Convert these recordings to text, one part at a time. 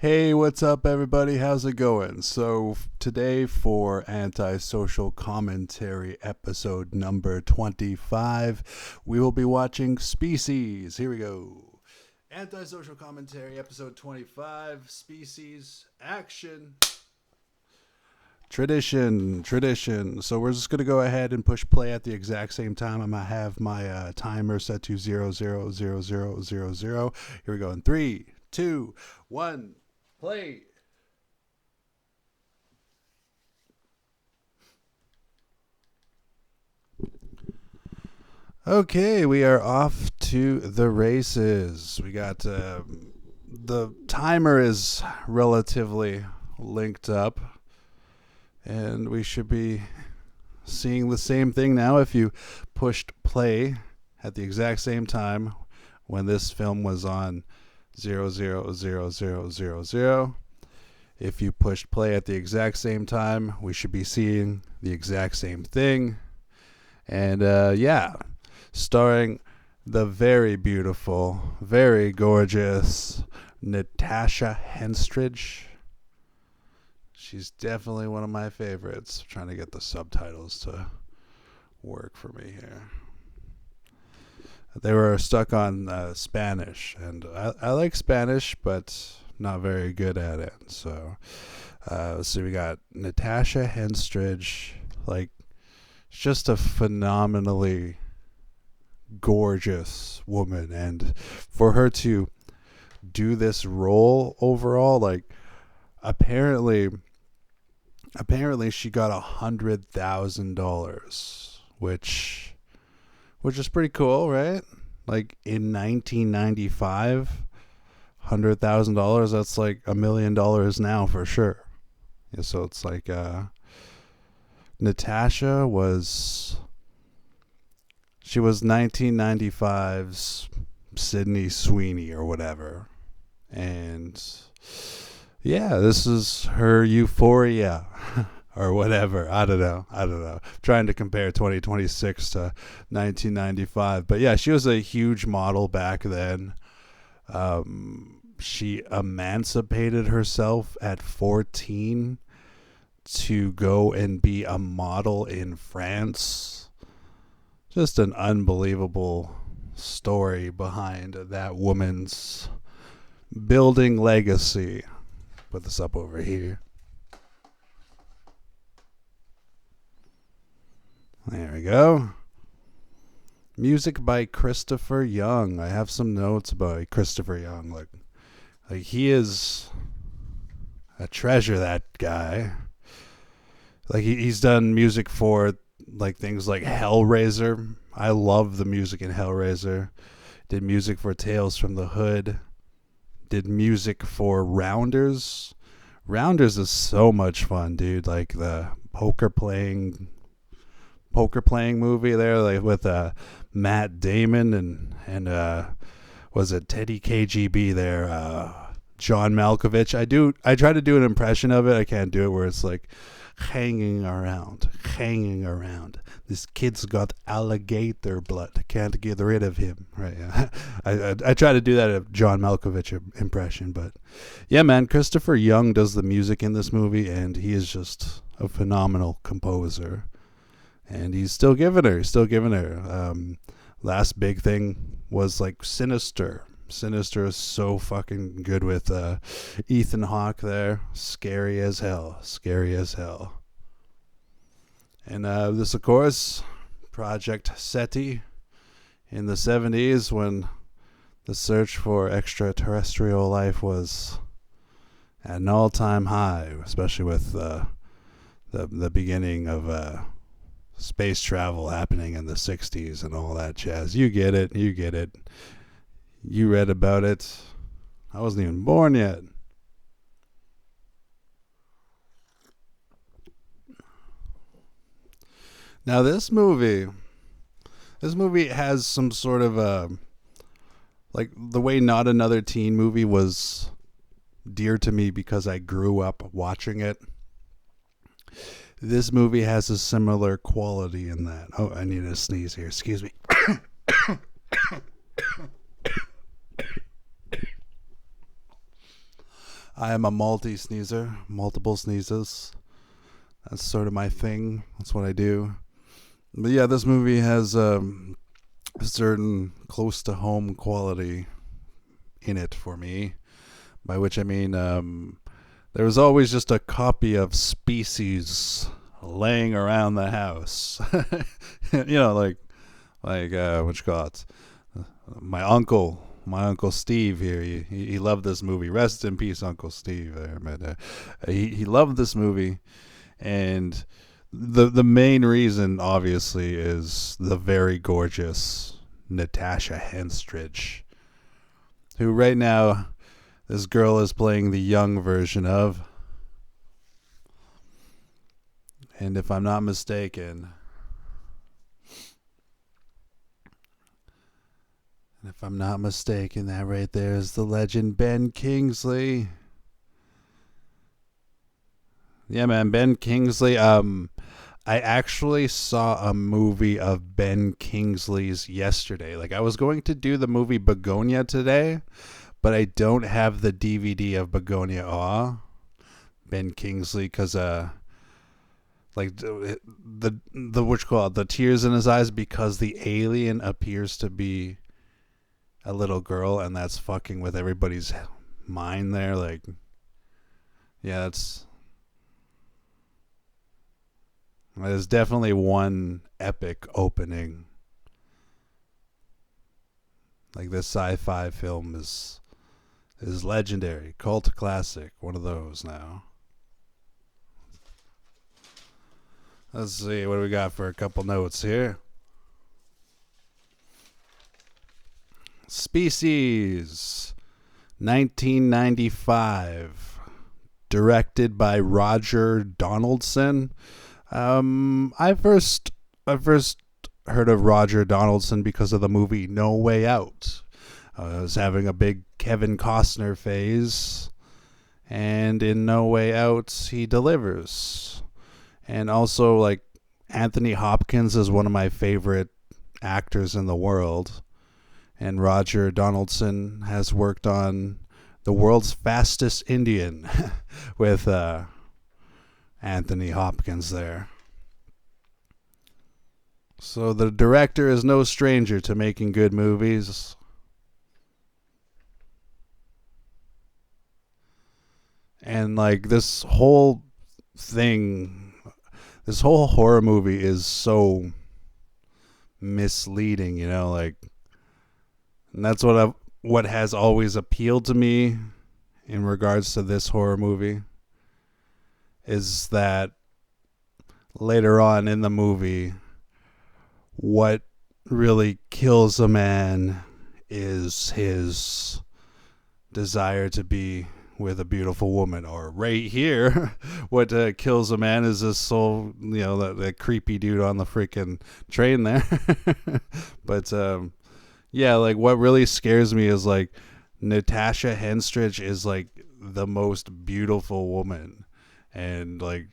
Hey, what's up, everybody? How's it going? So, today for Antisocial Commentary episode number 25, we will be watching Species. Here we go. Antisocial Commentary episode 25, Species, action. Tradition. So we're just going to go ahead and push play at the exact same time. I'm going to have my timer set to 000000. Here we go in 3, 2, 1. Play. Okay, we are off to the races. We got the timer is relatively linked up, and we should be seeing the same thing now if you pushed play at the exact same time when this film was on 000000. If you pushed play at the exact same time, we should be seeing the exact same thing. And starring the very beautiful, very gorgeous Natasha Henstridge. She's definitely one of my favorites. I'm trying to get the subtitles to work for me here. They were stuck on Spanish, and I like Spanish, but not very good at it. So we got Natasha Henstridge, like, just a phenomenally gorgeous woman, and for her to do this role overall, like, apparently she got $100,000, which is pretty cool, right? Like, in 1995, $100,000, that's like $1 million now for sure. Yeah, so it's like Natasha was 1995's Sydney Sweeney or whatever, and yeah, this is her Euphoria or whatever. I don't know. Trying to compare 2026 to 1995. But yeah, she was a huge model back then. She emancipated herself at 14 to go and be a model in France. Just an unbelievable story behind that woman's building legacy. Put this up over here. There we go. Music by Christopher Young. I have some notes about Christopher Young. Like he is a treasure, that guy. Like he's done music for like things like Hellraiser. I love the music in Hellraiser. Did music for Tales from the Hood. Did music for Rounders. Rounders is so much fun, dude. Like the poker playing movie there, like with Matt Damon and was it Teddy KGB there, John Malkovich. I try to do an impression of it. I can't do it where it's like hanging around. This kid's got alligator blood. Can't get rid of him. Right? Yeah. I try to do that a John Malkovich impression, but yeah, man, Christopher Young does the music in this movie, and he is just a phenomenal composer. And he's still giving her. Last big thing was like Sinister. Sinister is so fucking good with Ethan Hawke there. Scary as hell. And this, of course, Project SETI in the 70s, when the search for extraterrestrial life was at an all-time high, especially with the beginning of space travel happening in the 60s and all that jazz. You get it. You read about it. I wasn't even born yet. Now this movie has some sort of like the way Not Another Teen Movie was dear to me because I grew up watching it. This movie has a similar quality in that. Oh, I need to sneeze here. Excuse me. I am a multi-sneezer, multiple sneezes. That's sort of my thing. That's what I do. But yeah, this movie has a certain close to home quality in it for me. By which I mean, there was always just a copy of Species laying around the house. Like what you call it? My uncle Steve here. He loved this movie. Rest in peace, Uncle Steve. There, but he loved this movie, and the main reason, obviously, is the very gorgeous Natasha Henstridge, who right now this girl is playing the young version of. And if I'm not mistaken, that right there is the legend Ben Kingsley. Yeah, man, Ben Kingsley. I actually saw a movie of Ben Kingsley's yesterday. Like, I was going to do the movie Begonia today, but I don't have the DVD of Begonia Awe, Ben Kingsley, because like the what you call it, the tears in his eyes, because the alien appears to be a little girl, and that's fucking with everybody's mind there. Like, yeah, there's definitely one epic opening. Like, this sci-fi film is legendary, cult classic, one of those now. Let's see, what do we got for a couple notes here? Species, 1995, directed by Roger Donaldson. I first heard of Roger Donaldson because of the movie No Way Out. I was having a big Kevin Costner phase, and in No Way Out, he delivers. And also, like, Anthony Hopkins is one of my favorite actors in the world. And Roger Donaldson has worked on The World's Fastest Indian with Anthony Hopkins there. So the director is no stranger to making good movies. And like, this whole horror movie is so misleading, you know, like, and that's what has always appealed to me in regards to this horror movie, is that later on in the movie, what really kills a man is his desire to be with a beautiful woman. Or right here, what kills a man is this soul, you know, that creepy dude on the freaking train there. But yeah, like, what really scares me is, like, Natasha Henstridge is, like, the most beautiful woman. And, like,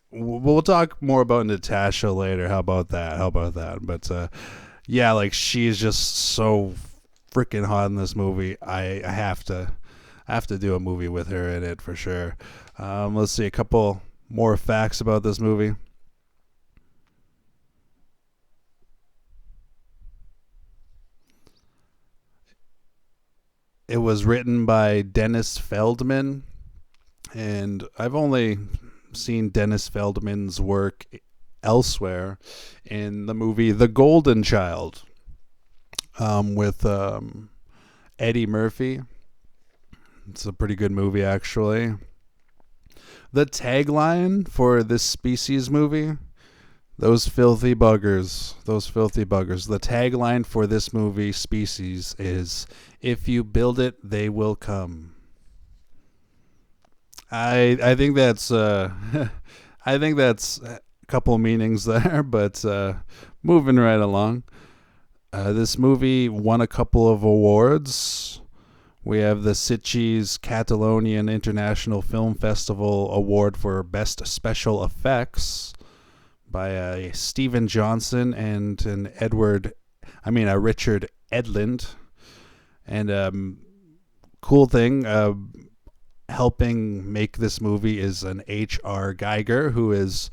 we'll talk more about Natasha later. How about that? But yeah, like, she's just so freaking hot in this movie. I have to do a movie with her in it for sure. Let's see, a couple more facts about this movie. It was written by Dennis Feldman, and I've only seen Dennis Feldman's work elsewhere in the movie The Golden Child, with Eddie Murphy. It's a pretty good movie, actually. The tagline for this Species movie, those filthy buggers. The tagline for this movie, Species, is, if you build it, they will come. I think that's a couple meanings there, but moving right along. This movie won a couple of awards. We have the Sitges Catalonian International Film Festival Award for Best Special Effects by Stephen Johnson and a Richard Edlund. And cool thing, helping make this movie is an H.R. Geiger, who is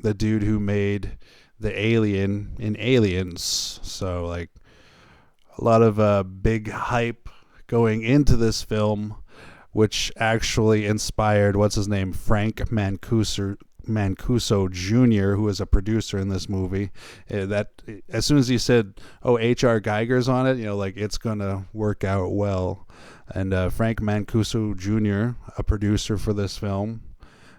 the dude who made the alien in Aliens. So like a lot of big hype going into this film, which actually inspired what's his name, Frank Mancuso Jr., who is a producer in this movie. That as soon as he said, "Oh, H.R. Geiger's on it," like it's gonna work out well. And Frank Mancuso Jr., a producer for this film,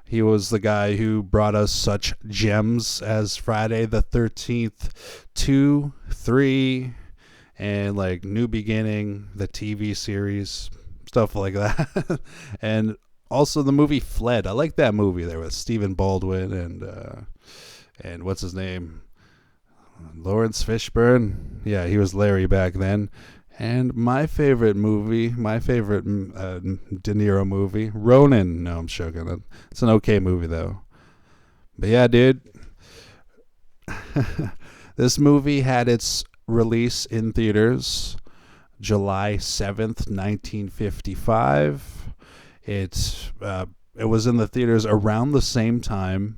he was the guy who brought us such gems as Friday the 13th 2, 3, and like New Beginning, the TV series, stuff like that. And also the movie Fled. I like that movie there with Stephen Baldwin and what's his name? Lawrence Fishburne. Yeah, he was Larry back then. And my favorite movie, De Niro movie, Ronin. No, I'm joking. It's an okay movie, though. But yeah, dude. This movie had its release in theaters July 7th, 1955. It was in the theaters around the same time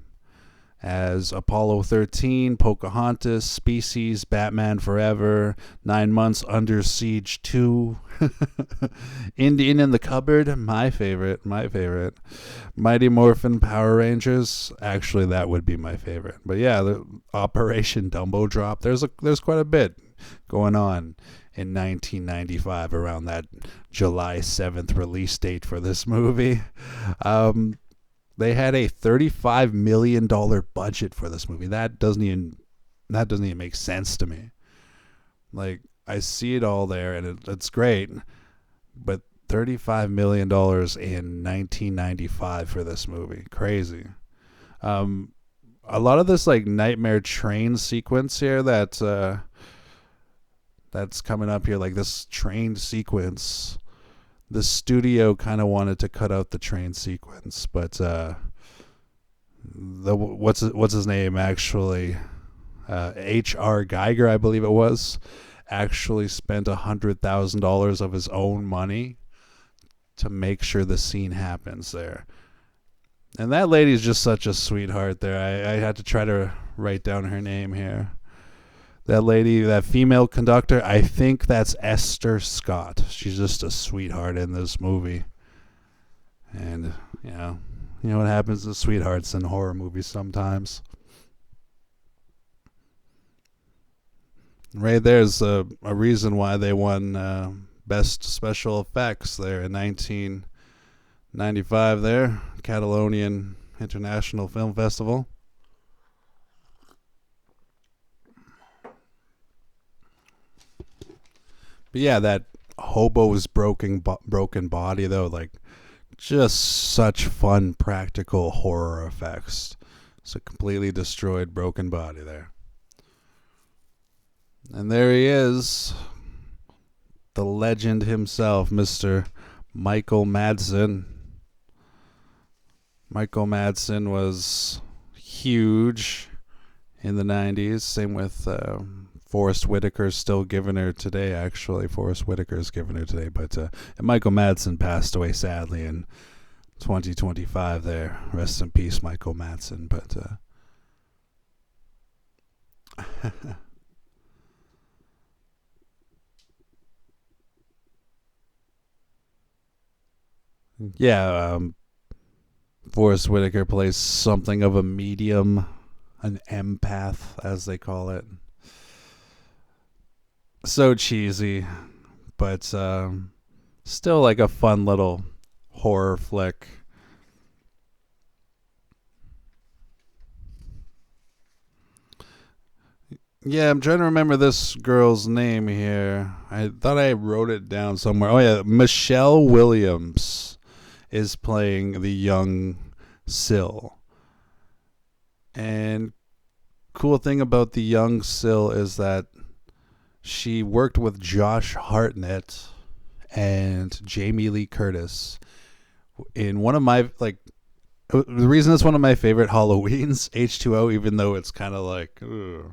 as Apollo 13, Pocahontas, Species, Batman Forever, 9 Months Under Siege 2, Indian in the Cupboard, my favorite, Mighty Morphin Power Rangers, actually that would be my favorite. But yeah, the Operation Dumbo Drop, there's quite a bit going on in 1995 around that July 7th release date for this movie. They had a $35 million budget for this movie. That doesn't even make sense to me. Like, I see it all there, and it's great, but $35 million in 1995 for this movie, crazy. A lot of this like nightmare train sequence here that's coming up here, like this train sequence. The studio kind of wanted to cut out the train sequence, but what's his name actually? H.R. Geiger, I believe it was, actually spent $100,000 of his own money to make sure the scene happens there. And that lady's just such a sweetheart there. I had to try to write down her name here. That lady, that female conductor, I think that's Esther Scott. She's just a sweetheart in this movie. And, you know what happens to sweethearts in horror movies sometimes. Right there's a reason why they won Best Special Effects there in 1995 there, Catalonian International Film Festival. But yeah, that hobo's broken body, though, like, just such fun practical horror effects. It's a completely destroyed broken body there. And there he is, the legend himself, Mr. Michael Madsen. Michael Madsen was huge in the 90s, same with Forrest Whitaker's still giving her today, actually. Forrest Whitaker's giving her today. But and Michael Madsen passed away, sadly, in 2025 there. Rest in peace, Michael Madsen. But yeah, Forrest Whitaker plays something of a medium, an empath, as they call it. So cheesy, but still like a fun little horror flick. Yeah, I'm trying to remember this girl's name here. I thought I wrote it down somewhere. Oh yeah, Michelle Williams is playing the young Syl. And cool thing about the young Syl is that she worked with Josh Hartnett and Jamie Lee Curtis in one of my, like, the reason it's one of my favorite Halloweens, H2O, even though it's kind of like, ugh.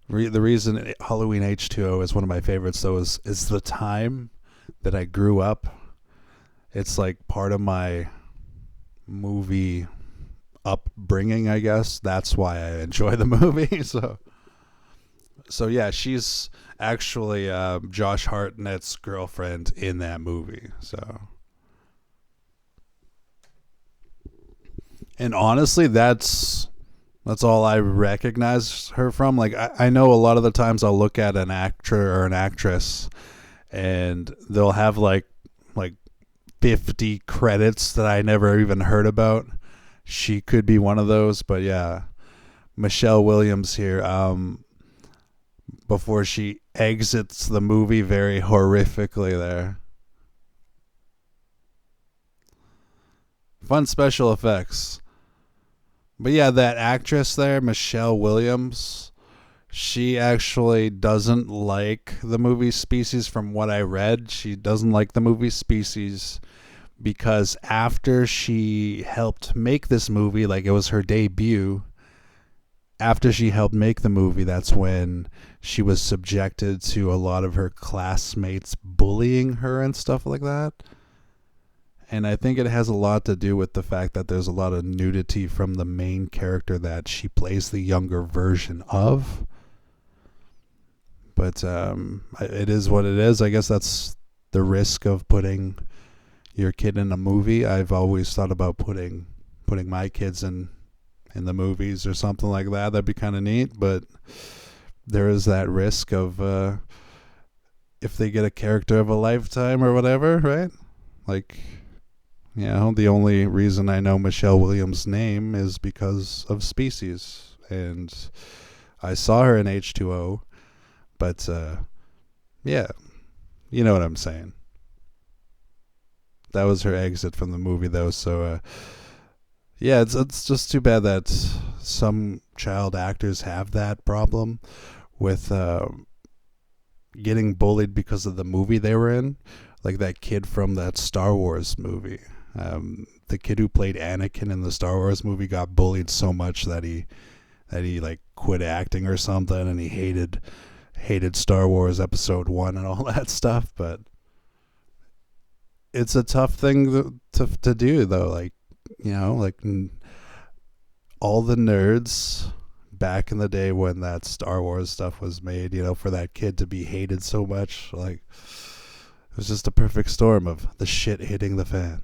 The reason Halloween H2O is one of my favorites, though, is the time that I grew up it's like part of my movie upbringing, I guess. That's why I enjoy the movie. So yeah, she's actually Josh Hartnett's girlfriend in that movie. So, and honestly, that's all I recognize her from. Like I know a lot of the times I'll look at an actor or an actress, and they'll have like 50 credits that I never even heard about. She could be one of those, but yeah, Michelle Williams here. Before she exits the movie very horrifically there. Fun special effects. But yeah, that actress there, Michelle Williams, she actually doesn't like the movie Species from what I read. She doesn't like the movie Species because after she helped make this movie, like it was her debut, after she helped make the movie, that's when she was subjected to a lot of her classmates bullying her and stuff like that. And I think it has a lot to do with the fact that there's a lot of nudity from the main character that she plays the younger version of. But it is what it is. I guess that's the risk of putting your kid in a movie. I've always thought about putting my kids in the movies or something like that. That'd be kind of neat, but there is that risk of if they get a character of a lifetime or whatever, right? Like, you know, the only reason I know Michelle Williams' name is because of Species, and I saw her in H2O, but yeah, you know what I'm saying. That was her exit from the movie, though, so yeah, it's just too bad that some child actors have that problem with getting bullied because of the movie they were in. Like that kid from that Star Wars movie. The kid who played Anakin in the Star Wars movie got bullied so much that he like quit acting or something, and he hated Star Wars Episode 1 and all that stuff. But it's a tough thing to do, though. Like, you know, like all the nerds back in the day when that Star Wars stuff was made, you know, for that kid to be hated so much, like, it was just a perfect storm of the shit hitting the fan.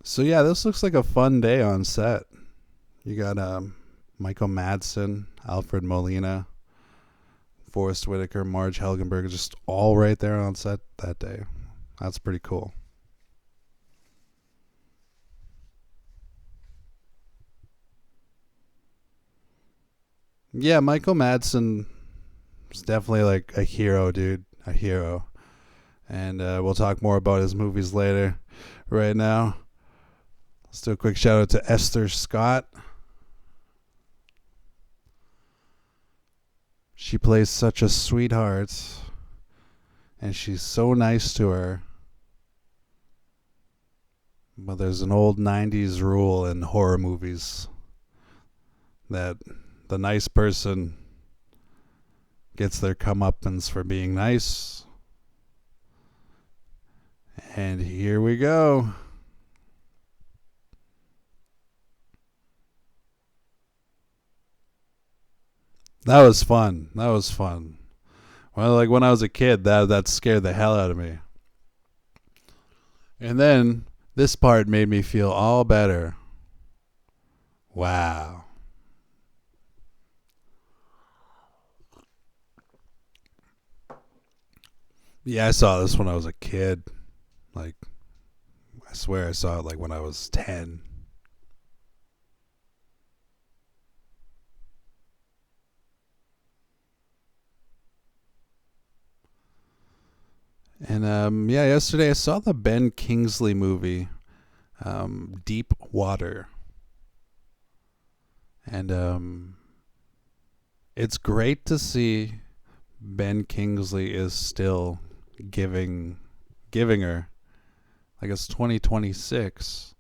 So yeah, this looks like a fun day on set. You got Michael Madsen, Alfred Molina, Forrest Whitaker, Marg Helgenberger, just all right there on set that day. That's pretty cool. Yeah, Michael Madsen is definitely like a hero, dude. A hero. And we'll talk more about his movies later. Right now, let's do a quick shout out to Esther Scott. She plays such a sweetheart, and she's so nice to her. But there's an old 90s rule in horror movies that the nice person gets their comeuppance for being nice. And here we go. That was fun. That was fun. Well, like when I was a kid, that scared the hell out of me. And then this part made me feel all better. Wow. Yeah, I saw this when I was a kid. Like, I swear I saw it like when I was 10. And yeah, yesterday I saw the Ben Kingsley movie, Deep Water. And it's great to see Ben Kingsley is still giving her. Like, it's 2026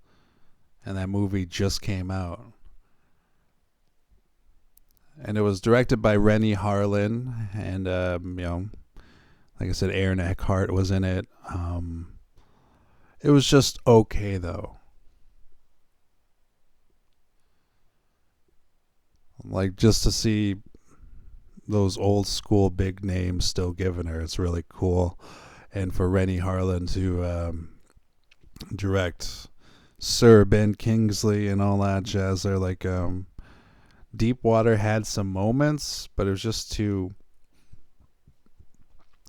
and that movie just came out. And it was directed by Rennie Harlin, and you know, Like I said, Aaron Eckhart was in it. It was just okay, though. Like, just to see those old school big names still giving her, it's really cool. And for Rennie Harlan to direct Sir Ben Kingsley and all that jazz, they're like, Deepwater had some moments, but it was just too.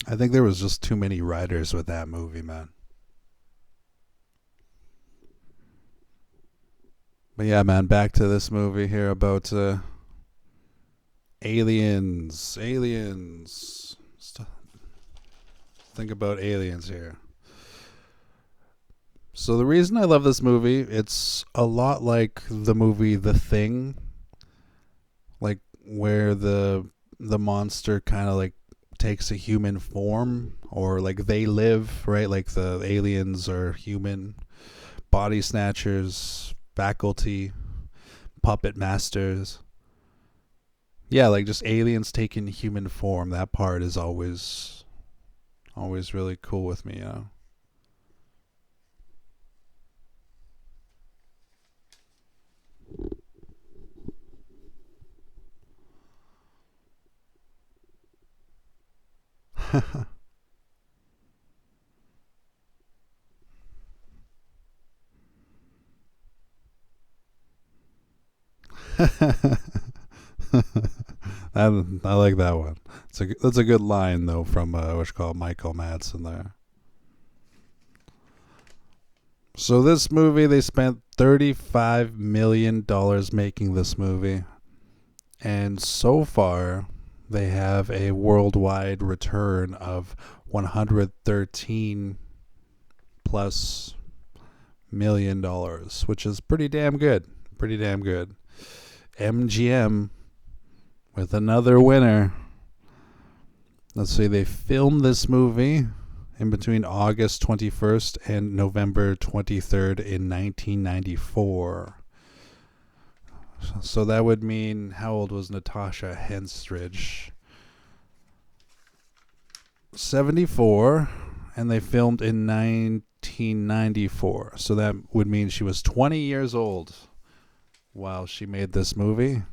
I think there was just too many writers with that movie, man. But yeah, man, back to this movie here about aliens. Aliens. Think about aliens here. So the reason I love this movie, it's a lot like the movie The Thing, like where the monster kind of like takes a human form, or like they live, right? Like the aliens are human body snatchers, faculty, puppet masters. Yeah, like just aliens taking human form. That part is always really cool with me, you know. I like that one. That's a good line though from what's called Michael Madsen there. So this movie, they spent $35 million making this movie, and so far they have a worldwide return of 113 plus $1 million, which is pretty damn good. Pretty damn good. MGM with another winner. Let's see, they filmed this movie in between August 21st and November 23rd in 1994. So that would mean, how old was Natasha Henstridge? 74, and they filmed in 1994. So that would mean she was 20 years old while she made this movie.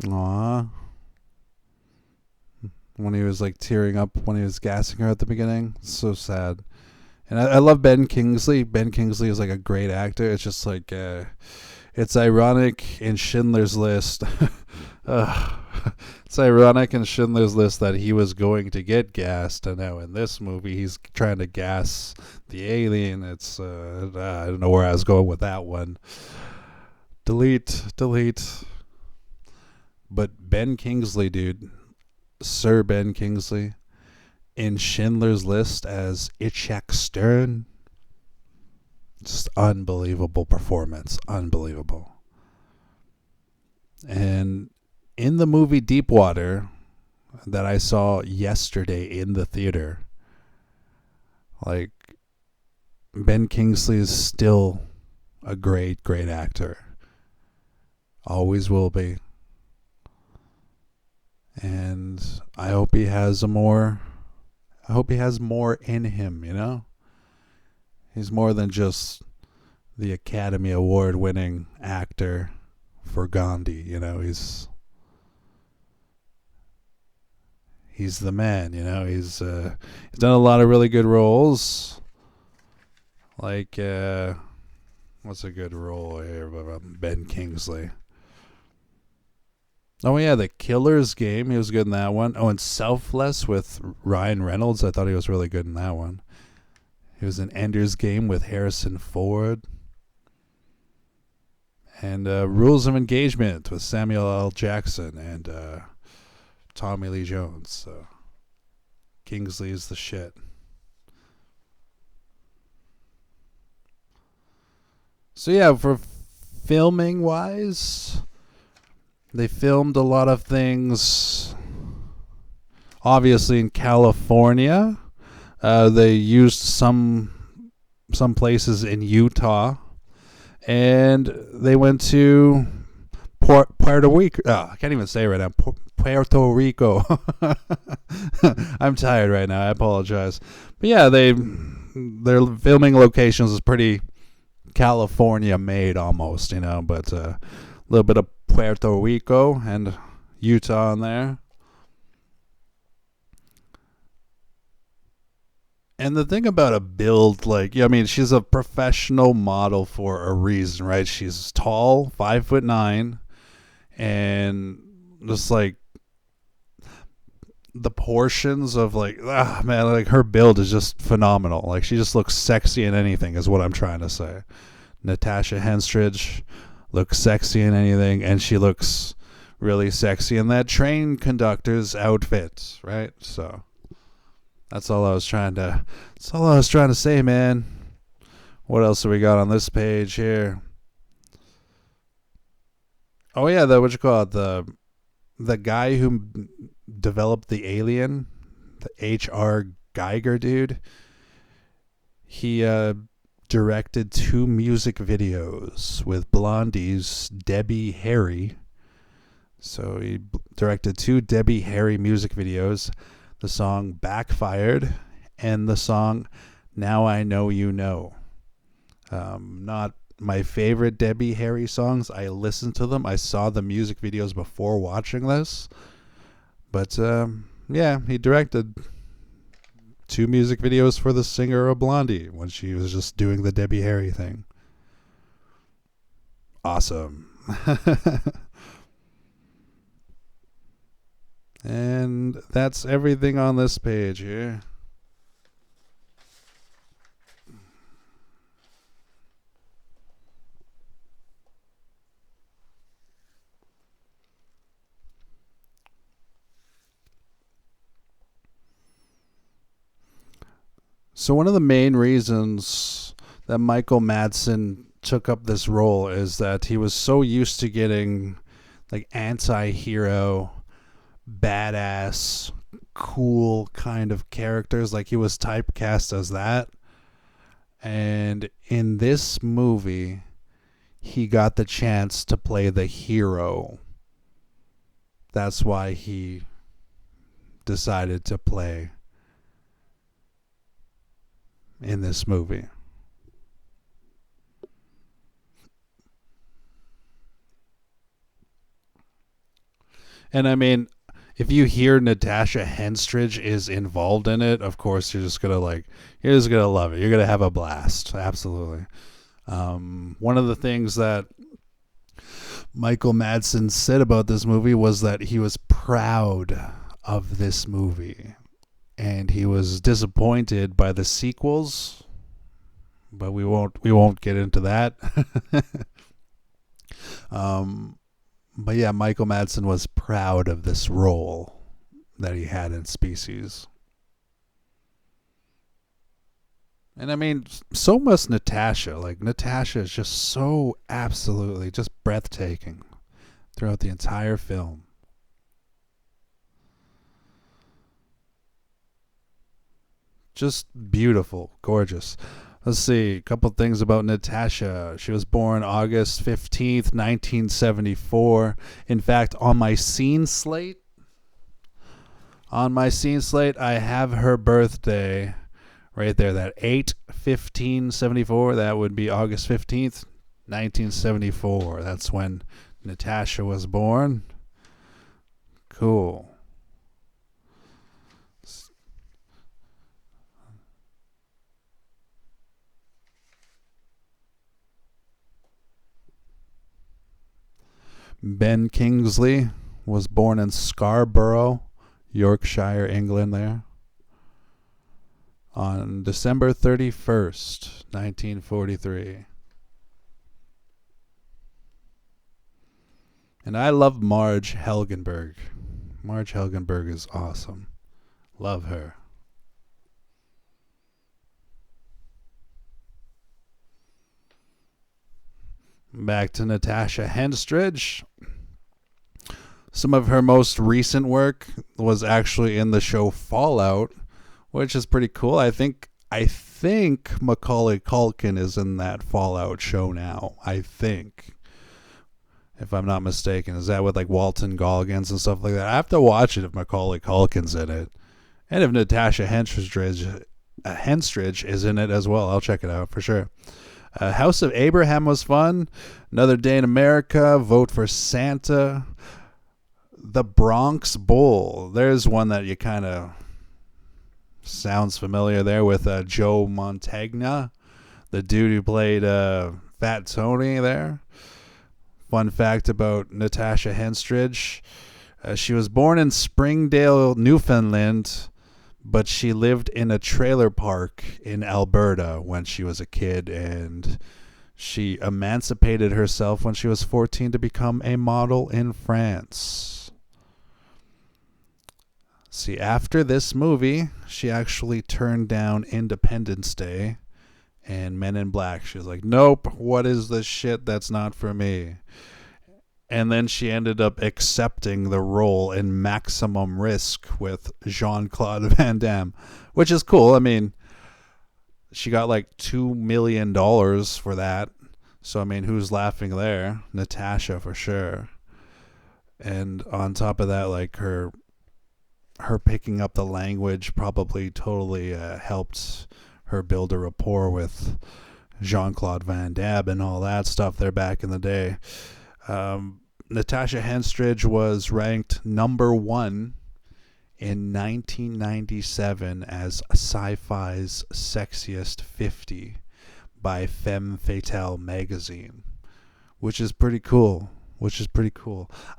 Aww. When he was like tearing up when he was gassing her at the beginning. So sad. And I love Ben Kingsley. Ben Kingsley is like a great actor. It's just like, it's ironic in Schindler's List. It's ironic in Schindler's List that he was going to get gassed, and now in this movie he's trying to gas the alien. It's I don't know where I was going with that one. Delete. But Ben Kingsley, dude, Sir Ben Kingsley, in Schindler's List as Itzhak Stern, just unbelievable performance, unbelievable. And in the movie Deepwater that I saw yesterday in the theater, like, Ben Kingsley is still a great actor. Always will be. And I hope he has more in him, you know? He's more than just the Academy Award winning actor for Gandhi, you know? He's the man, you know? He's done a lot of really good roles. Like what's a good role here about Ben Kingsley? Oh, yeah, The Killer's Game. He was good in that one. Oh, and Selfless with Ryan Reynolds. I thought he was really good in that one. He was in Ender's Game with Harrison Ford. And Rules of Engagement with Samuel L. Jackson and Tommy Lee Jones. So Kingsley is the shit. So, yeah, for filming-wise, they filmed a lot of things, obviously, in California. They used some places in Utah, And they went to Puerto Rico. Oh, I can't even say it right now. Puerto Rico. I'm tired right now. I apologize. But yeah, their filming locations is pretty California made almost, but a little bit of Puerto Rico and Utah in there. And the thing about a build, she's a professional model for a reason, right? She's tall, 5'9", and just like the portions of her build is just phenomenal. Like, she just looks sexy in anything, is what I'm trying to say. Natasha Henstridge looks sexy in anything, and she looks really sexy in that train conductor's outfit, right? So that's all I was trying to say, man. What else do we got on this page here? Oh yeah, the guy who developed the alien, the H.R. Geiger dude. He directed 2 music videos with Blondie's Debbie Harry. So he directed 2 Debbie Harry music videos. The song Backfired and the song Now I Know You Know. Not my favorite Debbie Harry songs. I listened to them. I saw the music videos before watching this. But yeah, he directed 2 music videos for the singer of Blondie when she was just doing the Debbie Harry thing. Awesome. And that's everything on this page here. So one of the main reasons that Michael Madsen took up this role is that he was so used to getting like anti-hero, badass, cool kind of characters. Like, he was typecast as that. And in this movie, he got the chance to play the hero. That's why he decided to play in this movie. And I mean, if you hear Natasha Henstridge is involved in it, of course you're just gonna love it. You're gonna have a blast. Absolutely. One of the things that Michael Madsen said about this movie was that he was proud of this movie, and he was disappointed by the sequels, but we won't get into that. But yeah, Michael Madsen was proud of this role that he had in Species. And I mean, so must Natasha. Like, Natasha is just so absolutely just breathtaking throughout the entire film. Just beautiful, gorgeous. Let's see, a couple things about Natasha. She was born August 15th, 1974. In fact, on my scene slate, I have her birthday right there, that 8/15/74. That would be August 15th, 1974. That's when Natasha was born. Cool. Ben Kingsley was born in Scarborough, Yorkshire, England there, on December 31st, 1943. And I love Marg Helgenberger. Marg Helgenberger is awesome. Love her. Back to Natasha Henstridge. Some of her most recent work was actually in the show Fallout, which is pretty cool. I think I think Macaulay Culkin is in that Fallout show now. I think, if I'm not mistaken. Is that with like Walton Goggins and stuff like that? I have to watch it if Macaulay Culkin's in it. And if Natasha Henstridge is in it as well. I'll check it out for sure. House of Abraham was fun. Another Day in America. Vote for Santa. The Bronx Bull. There's one that you kind of sounds familiar there with Joe Montagna, the dude who played Fat Tony there. Fun fact about Natasha Henstridge. She was born in Springdale, Newfoundland, but she lived in a trailer park in Alberta when she was a kid, and she emancipated herself when she was 14 to become a model in France. See, after this movie, she actually turned down Independence Day and Men in Black. She was like, nope, what is this shit? That's not for me. And then she ended up accepting the role in Maximum Risk with Jean-Claude Van Damme, which is cool. I mean, she got like $2 million for that. So, I mean, who's laughing there? Natasha, for sure. And on top of that, like her picking up the language probably totally helped her build a rapport with Jean-Claude Van Damme and all that stuff there back in the day. Natasha Henstridge was ranked number 1 in 1997 as Sci-Fi's Sexiest 50 by Femme Fatale magazine, which is pretty cool.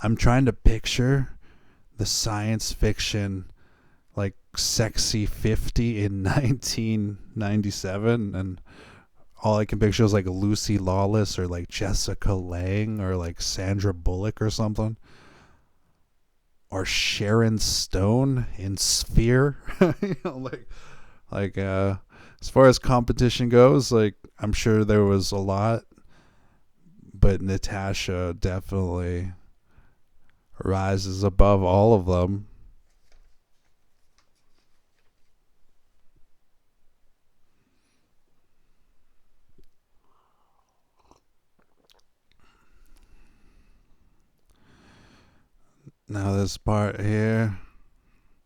I'm trying to picture the science fiction like Sexy 50 in 1997, and all I can picture is like Lucy Lawless or like Jessica Lange or like Sandra Bullock or something. Or Sharon Stone in Sphere. You know, as far as competition goes, like I'm sure there was a lot, but Natasha definitely rises above all of them. Now this part here,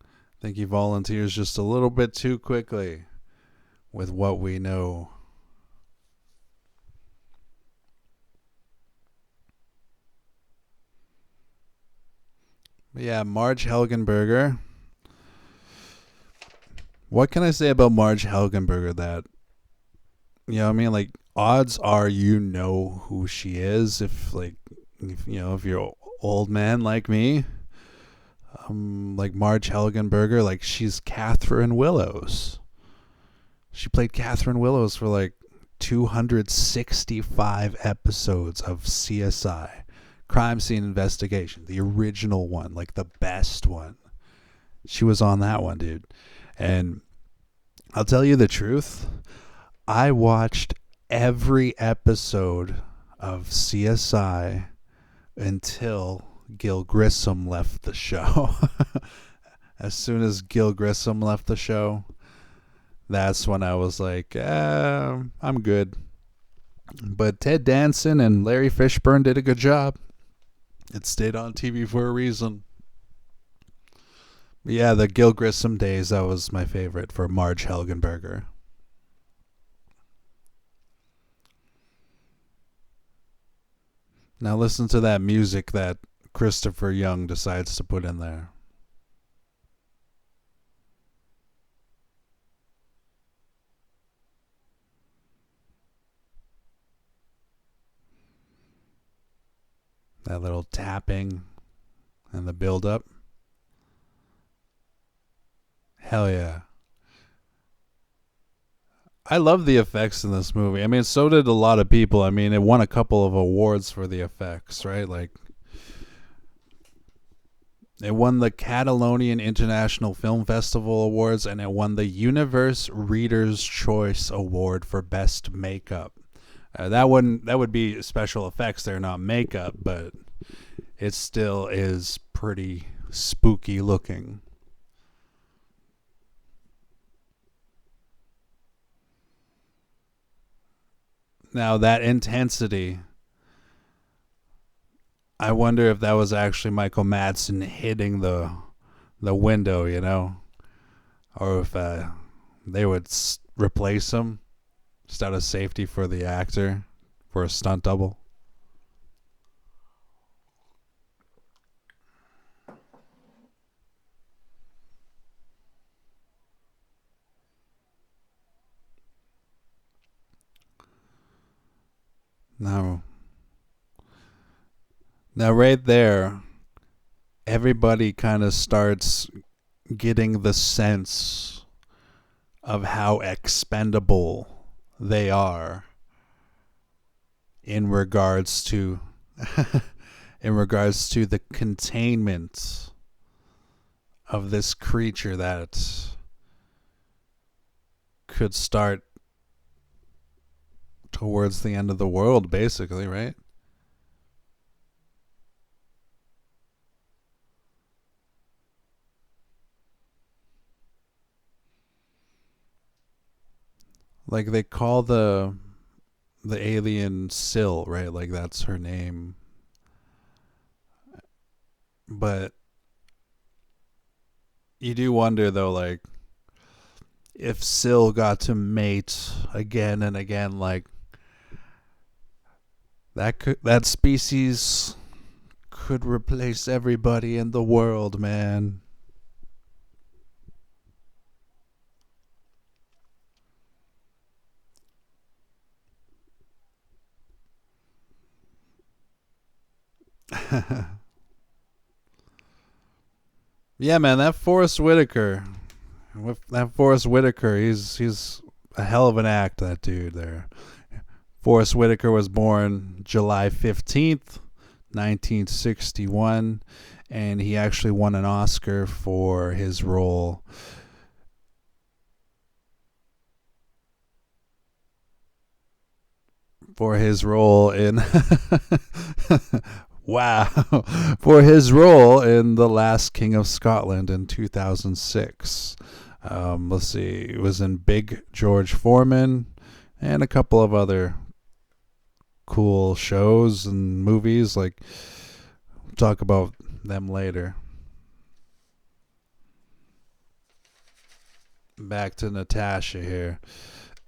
I think he volunteers just a little bit too quickly with what we know. But yeah, Marg Helgenberger. What can I say about Marg Helgenberger that, you know what I mean? Like, odds are you know who she is if you're an old man like me. Like Marg Helgenberger, like she's Catherine Willows. She played Catherine Willows for like 265 episodes of CSI, Crime Scene Investigation, the original one, like the best one. She was on that one, dude. And I'll tell you the truth, I watched every episode of CSI until Gil Grissom left the show. As soon as Gil Grissom left the show, that's when I was like, I'm good. But Ted Danson and Larry Fishburne did a good job. It stayed on TV for a reason. But yeah, the Gil Grissom days, that was my favorite for Marg Helgenberger. Now listen to that music that Christopher Young decides to put in there. That little tapping and the build up. Hell yeah. I love the effects in this movie. I mean, so did a lot of people. I mean, it won a couple of awards for the effects, right? Like, it won the Catalonian International Film Festival Awards, and it won the Universe Reader's Choice Award for Best Makeup. That would be special effects. They're not makeup, but it still is pretty spooky looking. Now that intensity, I wonder if that was actually Michael Madsen hitting the window, or if they would replace him just out of safety for the actor for a stunt double. Now right there, everybody kind of starts getting the sense of how expendable they are in regards to the containment of this creature that could start towards the end of the world, basically, right? Like they call the alien Syl, right? Like that's her name. But you do wonder though, like if Syl got to mate again and again, like that species could replace everybody in the world, man. Yeah, man, that Forrest Whitaker. He's a hell of an act, that dude there. Forrest Whitaker was born July 15th, 1961, and he actually won an Oscar for his role in wow, for his role in The Last King of Scotland in 2006. Let's see, it was in Big George Foreman and a couple of other cool shows and movies. Like, we'll talk about them later. Back to Natasha here.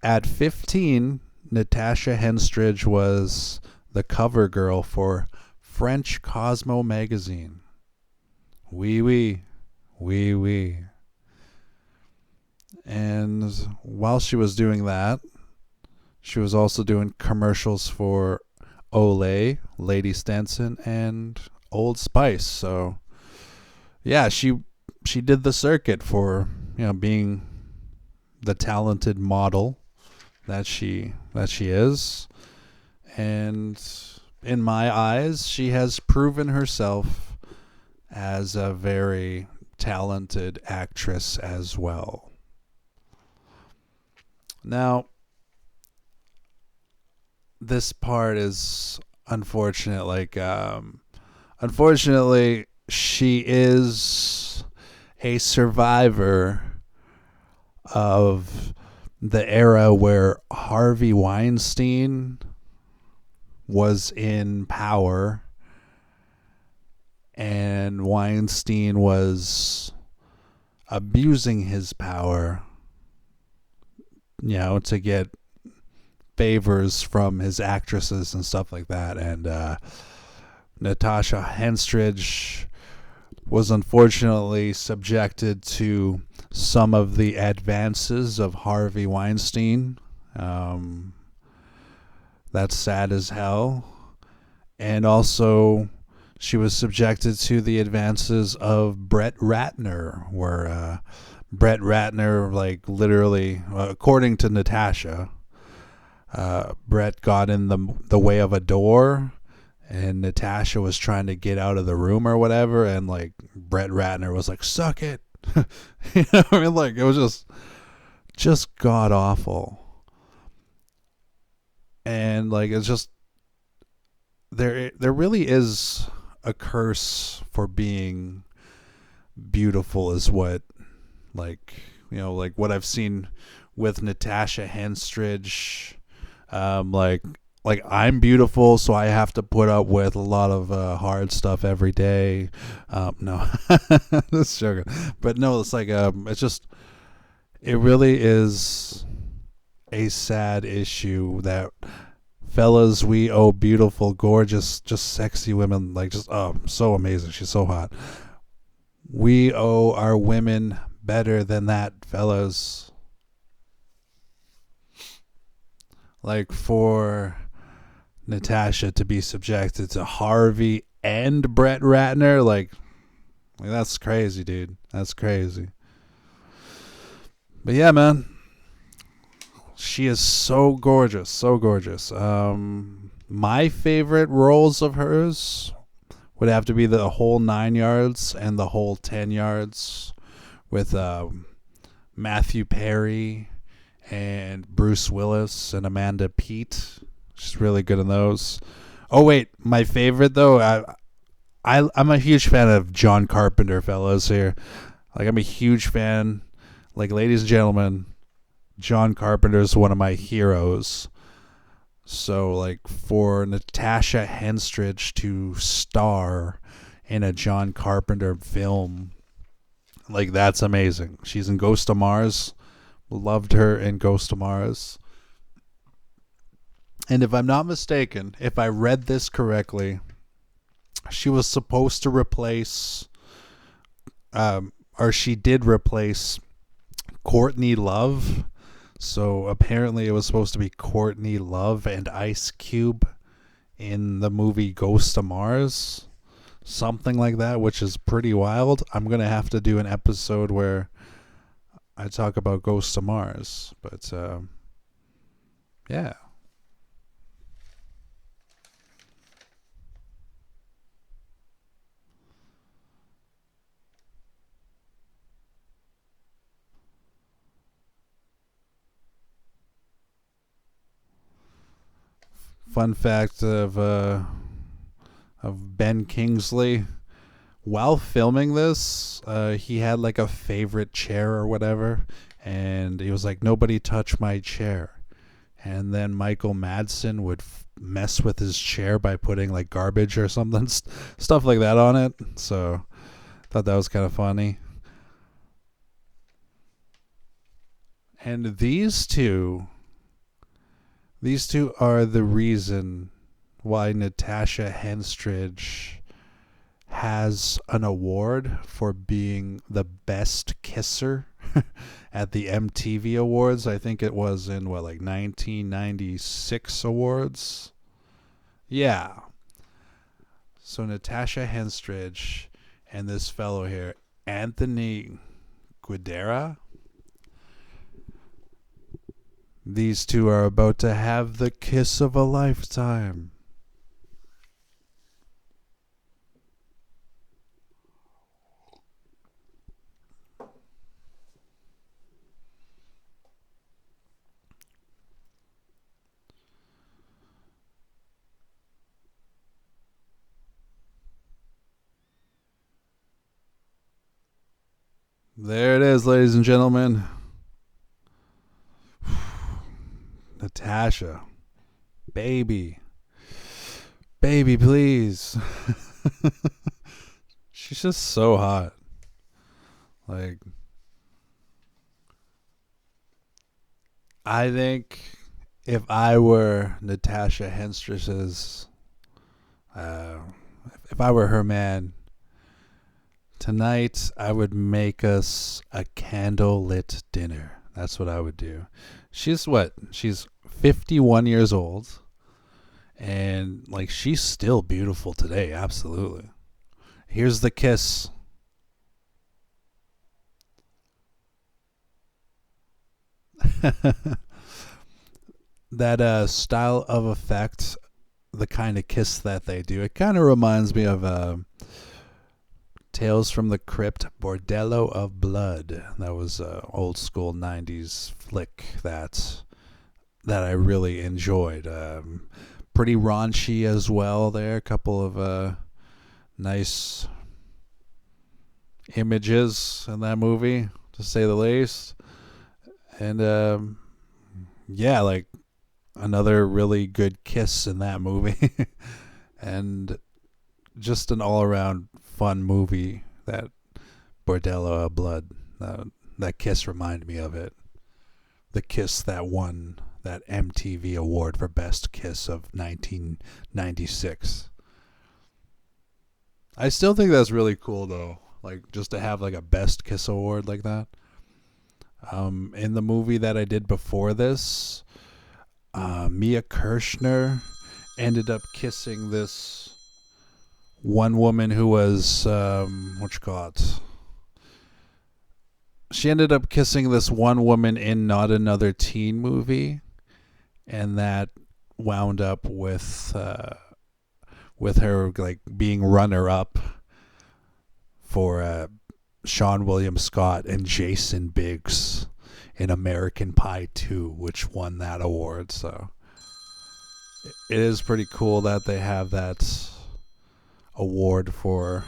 At 15, Natasha Henstridge was the cover girl for French Cosmo magazine. Oui, oui. Oui, oui. And while she was doing that, she was also doing commercials for Olay, Lady Stenson, and Old Spice. So, yeah, she did the circuit for, being the talented model that she is. And in my eyes, she has proven herself as a very talented actress as well. Now, this part is unfortunate. Like, unfortunately, she is a survivor of the era where Harvey Weinstein was in power, and Weinstein was abusing his power, to get favors from his actresses and stuff like that. And Natasha Henstridge was unfortunately subjected to some of the advances of Harvey Weinstein. That's sad as hell. And also, she was subjected to the advances of Brett Ratner, where Brett Ratner, like, literally, according to Natasha, Brett got in the way of a door, and Natasha was trying to get out of the room or whatever, and, like, Brett Ratner was like, suck it. You know what I mean? Like, it was just god awful. And, like, it's just, there really is a curse for being beautiful, is what, like, like what I've seen with Natasha Henstridge, Like I'm beautiful, so I have to put up with a lot of hard stuff every day. No, that's joking. But no, it's like it's just it really is a sad issue that fellas, we owe beautiful, gorgeous, just sexy women, like just so amazing. She's so hot. We owe our women better than that, fellas. Like for Natasha to be subjected to Harvey and Brett Ratner, like that's crazy, dude. That's crazy. But yeah, man, she is so gorgeous, so gorgeous. My favorite roles of hers would have to be the whole 9 yards and the whole 10 yards with Matthew Perry and Bruce Willis and Amanda Peet. She's really good in those. Oh wait, my favorite though, I'm a huge fan of John Carpenter, fellas here. Like I'm a huge fan. Like ladies and gentlemen, John Carpenter is one of my heroes. So like for Natasha Henstridge to star in a John Carpenter film, like that's amazing. She's in Ghost of Mars. Loved her in Ghost of Mars. And if I'm not mistaken, if I read this correctly, she was supposed to replace, or she did replace Courtney Love. So apparently it was supposed to be Courtney Love and Ice Cube in the movie Ghost of Mars. Something like that, which is pretty wild. I'm going to have to do an episode where I talk about Ghost of Mars. But, yeah. Fun fact of Ben Kingsley. While filming this, he had like a favorite chair or whatever, and he was like, "Nobody touch my chair." And then Michael Madsen would mess with his chair by putting like garbage or something, stuff like that on it. So, thought that was kind of funny. And these two are the reason why Natasha Henstridge has an award for being the best kisser at the MTV Awards. I think it was in 1996 awards. Yeah. So Natasha Henstridge and this fellow here, Anthony Guidera, these two are about to have the kiss of a lifetime. There it is, ladies and gentlemen. Natasha. Baby. Baby, please. She's just so hot. Like, I think if I were Natasha Henstridge's, if I were her man, tonight I would make us a candlelit dinner. That's what I would do. She's 51 years old, and like she's still beautiful today. Absolutely. Here's the kiss. That style of effect, the kind of kiss that they do, it kind of reminds me of Tales from the Crypt, Bordello of Blood. That was a old school 90s flick that I really enjoyed. Pretty raunchy as well there. A couple of nice images in that movie, to say the least. And yeah, like another really good kiss in that movie. And just an all-around fun movie. That Bordello of Blood, that kiss reminded me of it. The kiss that won that MTV award for best kiss of 1996. I still think that's really cool though, like just to have like a best kiss award like that. In the movie that I did before this, Mia Kirshner ended up kissing this one woman who was what you call it. She ended up kissing this one woman in Not Another Teen movie, and that wound up with her like being runner up for Sean William Scott and Jason Biggs in American Pie 2, which won that award. So it is pretty cool that they have that award for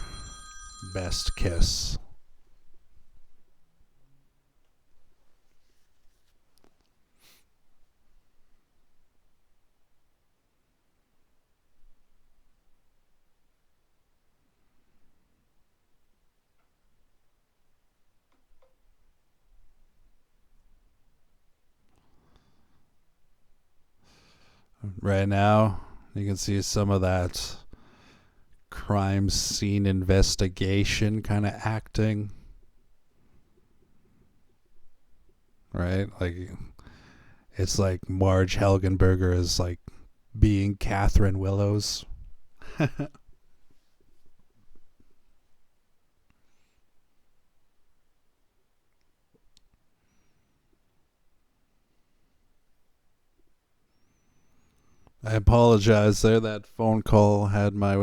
best kiss. Right now, you can see some of that crime scene investigation kind of acting. Right? Like, it's like Marg Helgenberger is like being Catherine Willows. I apologize there. That phone call had my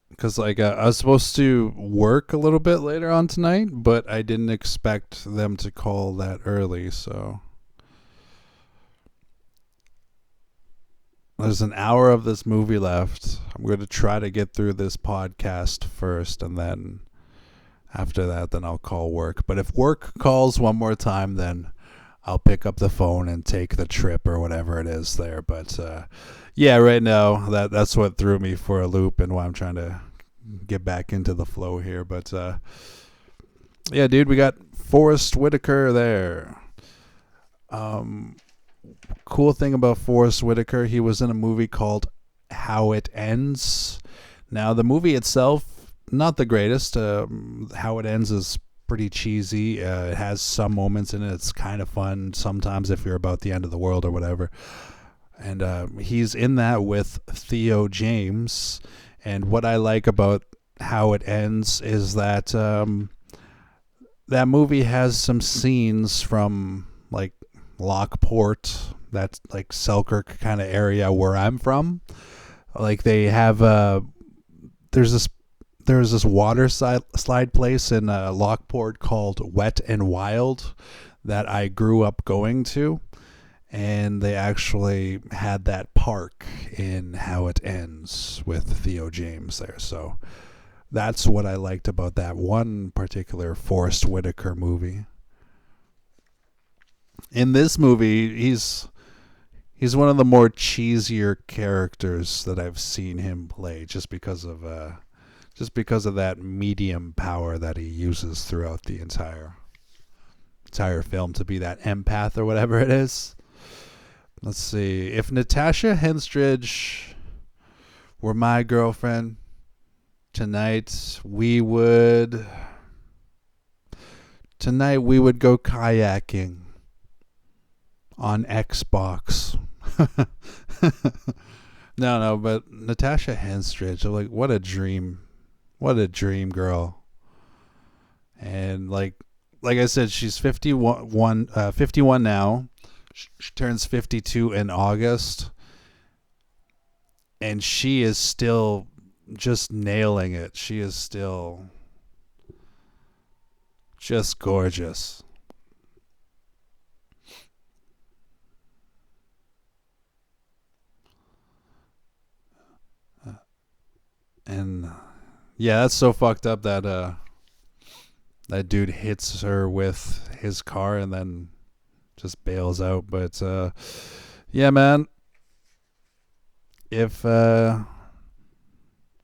because like I was supposed to work a little bit later on tonight, but I didn't expect them to call that early. So there's an hour of this movie left. I'm going to try to get through this podcast first, and then after that, then I'll call work. But if work calls one more time, then I'll pick up the phone and take the trip or whatever it is there. But yeah, right now that's what threw me for a loop and why I'm trying to get back into the flow here. But yeah, dude, we got Forrest Whitaker there. Cool thing about Forrest Whitaker, he was in a movie called How It Ends. Now, the movie itself, not the greatest. How It Ends is pretty cheesy. It has some moments in it. It's kind of fun sometimes if you're about the end of the world or whatever. And he's in that with Theo James. And what I like about How It Ends is that that movie has some scenes from like Lockport, that's like Selkirk kind of area where I'm from. Like they have there's this water slide place in Lockport called Wet and Wild that I grew up going to, and they actually had that park in How It Ends with Theo James there. So that's what I liked about that one particular Forrest Whitaker movie. In this movie, he's one of the more cheesier characters that I've seen him play, just because of that medium power that he uses throughout the entire film to be that empath or whatever it is. Let's see. If Natasha Henstridge were my girlfriend tonight, we would go kayaking on Xbox. No, but Natasha Henstridge, like, what a dream girl. And like I said, she's 51 now. She turns 52 in August, and she is still just nailing it. She is still just gorgeous. And yeah, that's so fucked up that that dude hits her with his car and then just bails out. But yeah, man, if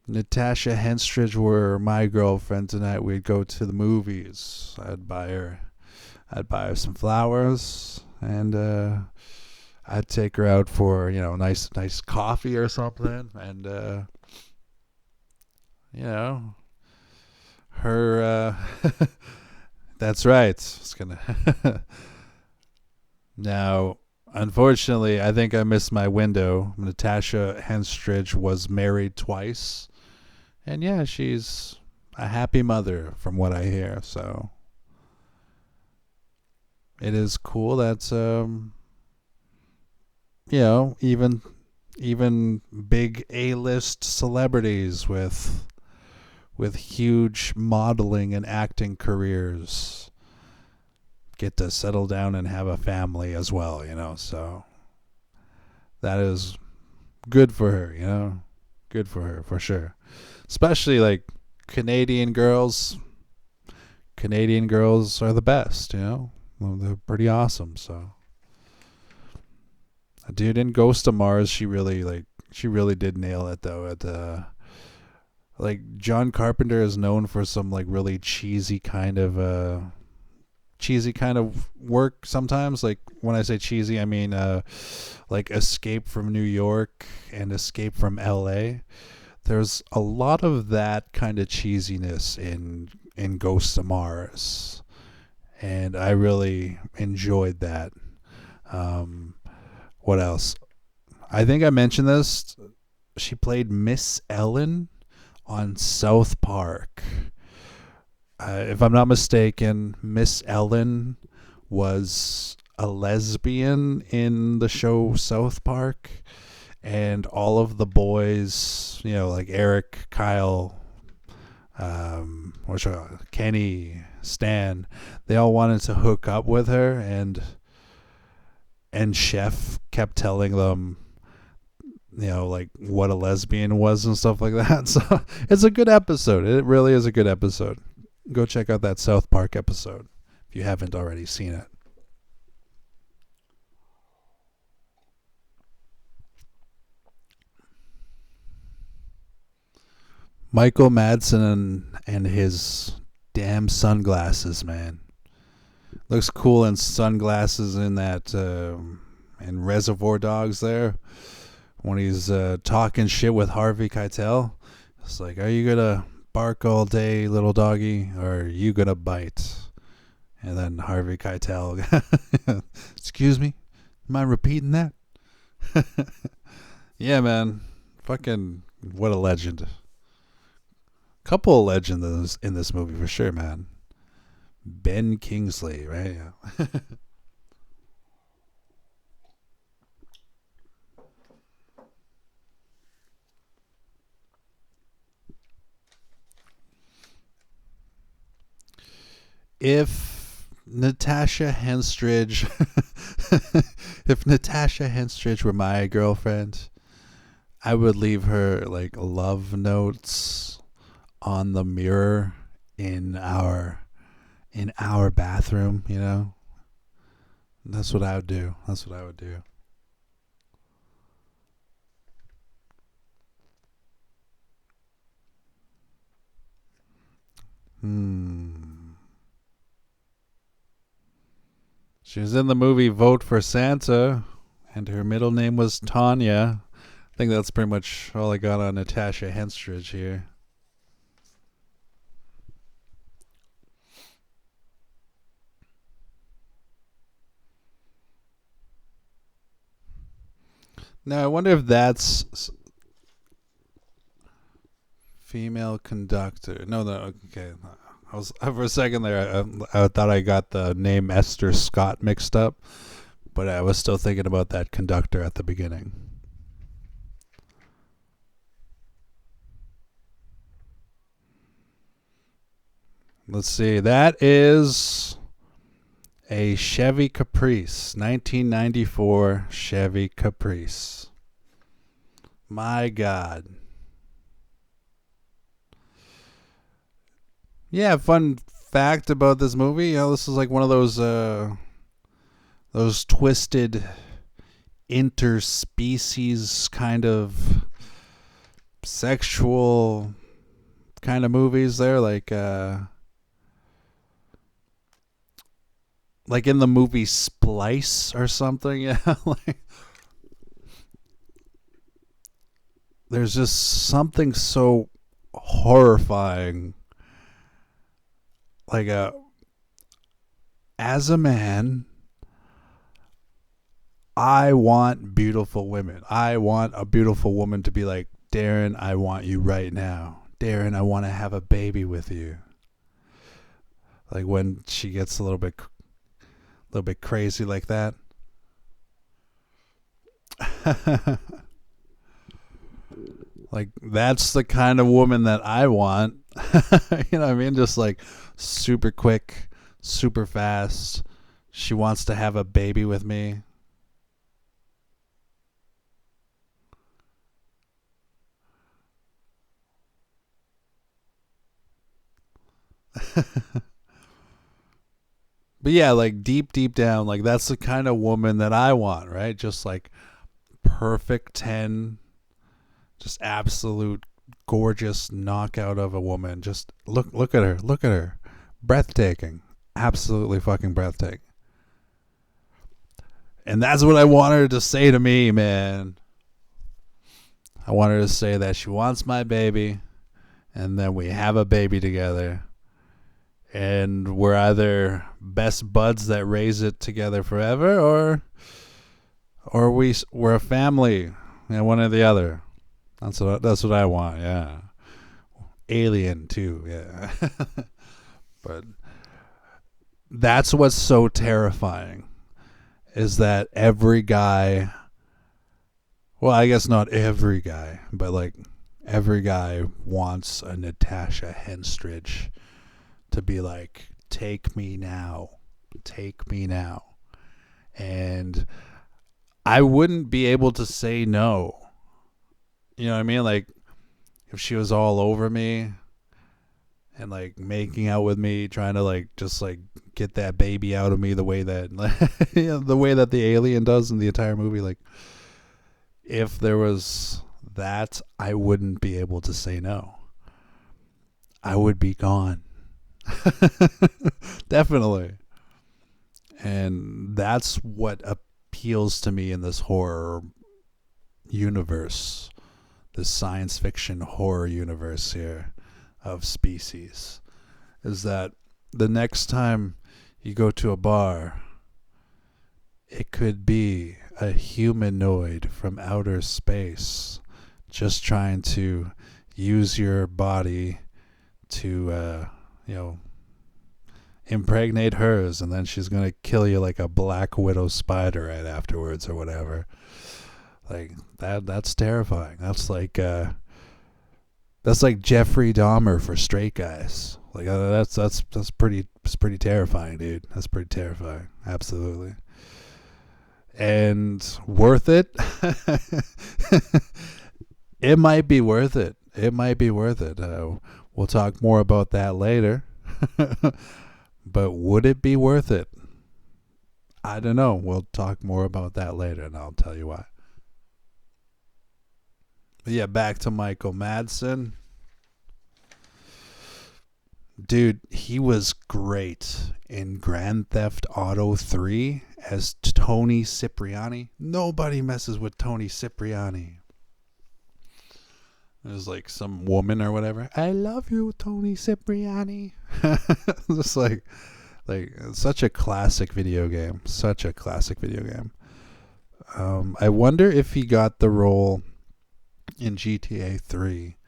Natasha Henstridge were my girlfriend tonight, we'd go to the movies. I'd buy her some flowers, and I'd take her out for nice coffee or something, and her. That's right. It's gonna. Now, unfortunately, I think I missed my window. Natasha Henstridge was married twice, and yeah, she's a happy mother from what I hear. So it is cool that even big A-list celebrities with huge modeling and acting careers get to settle down and have a family as well, so that is good for her, good for her for sure. Especially like Canadian girls are the best, they're pretty awesome. So dude, in Ghost of Mars, she really did nail it though. Like John Carpenter is known for some like really cheesy kind of work sometimes. Like when I say cheesy, I mean like Escape from New York and Escape from LA. There's a lot of that kind of cheesiness in Ghost of Mars, and I really enjoyed that. What else? I think I mentioned this. She played Miss Ellen on South Park. If I'm not mistaken, Miss Ellen was a lesbian in the show South Park, and all of the boys, like Eric, Kyle, Kenny, Stan, they all wanted to hook up with her, and Chef kept telling them, like what a lesbian was and stuff like that. So it's a good episode. It really is a good episode. Go check out that South Park episode if you haven't already seen it. Michael Madsen and his damn sunglasses, man. Looks cool in sunglasses in that in Reservoir Dogs there. When he's talking shit with Harvey Keitel. It's like, are you gonna bark all day, little doggy, or are you gonna bite? And then Harvey Keitel, excuse me, mind repeating that? Yeah, man, fucking what a legend. Couple of legends in this movie for sure, man. Ben Kingsley, right? Yeah. If Natasha Henstridge were my girlfriend, I would leave her like love notes on the mirror in our bathroom, That's what I would do. She was in the movie Vote for Santa, and her middle name was Tanya. I think that's pretty much all I got on Natasha Henstridge here. Now, I wonder if that's female conductor. No, okay. I was for a second there. I thought I got the name Esther Scott mixed up, but I was still thinking about that conductor at the beginning. Let's see. That is a Chevy Caprice, 1994 Chevy Caprice. My God. Yeah, fun fact about this movie. This is like one of those those twisted interspecies kind of sexual kind of movies there, like in the movie Splice or something. Yeah, like there's just something so horrifying, like as a man, I want beautiful women. I want a beautiful woman to be like, Darren, I want you right now. Darren, I want to have a baby with you. Like when she gets a little bit crazy like that. Like that's the kind of woman that I want. You know what I mean? Just like super quick, super fast. She wants to have a baby with me. But yeah, like deep down, like that's the kind of woman that I want, right? Just like perfect 10, just absolute gorgeous knockout of a woman. Just look at her. Look at her. Breathtaking. Absolutely fucking breathtaking. And that's what I want her to say to me, man. I want her to say that she wants my baby, and then we have a baby together. And we're either best buds that raise it together forever, or we're a family, and one or the other. That's what I want. Yeah, alien too. Yeah, but that's what's so terrifying, is that every guy. Well, I guess not every guy, but like every guy wants a Natasha Henstridge to be like, take me now. Take me now. And I wouldn't be able to say no. You know what I mean? Like, if she was all over me and like making out with me, trying to like just like get that baby out of me the way that you know, the way that the alien does in the entire movie, like if there was that, I wouldn't be able to say no. I would be gone. Definitely. And that's what appeals to me in this horror universe, this science fiction horror universe here of Species, is that the next time you go to a bar, it could be a humanoid from outer space just trying to use your body to impregnate hers, and then she's gonna kill you like a black widow spider right afterwards or whatever. Like that's terrifying. That's like Jeffrey Dahmer for straight guys. Like that's pretty terrifying, dude. That's pretty terrifying. Absolutely. And worth it. It might be worth it. It might be worth it. We'll talk more about that later. But would it be worth it? I don't know. We'll talk more about that later, and I'll tell you why. But yeah, back to Michael Madsen. Dude, he was great in Grand Theft Auto 3 as Tony Cipriani. Nobody messes with Tony Cipriani. There's like some woman or whatever. I love you, Tony Cipriani. Just like such a classic video game. Such a classic video game. I wonder if he got the role in GTA 3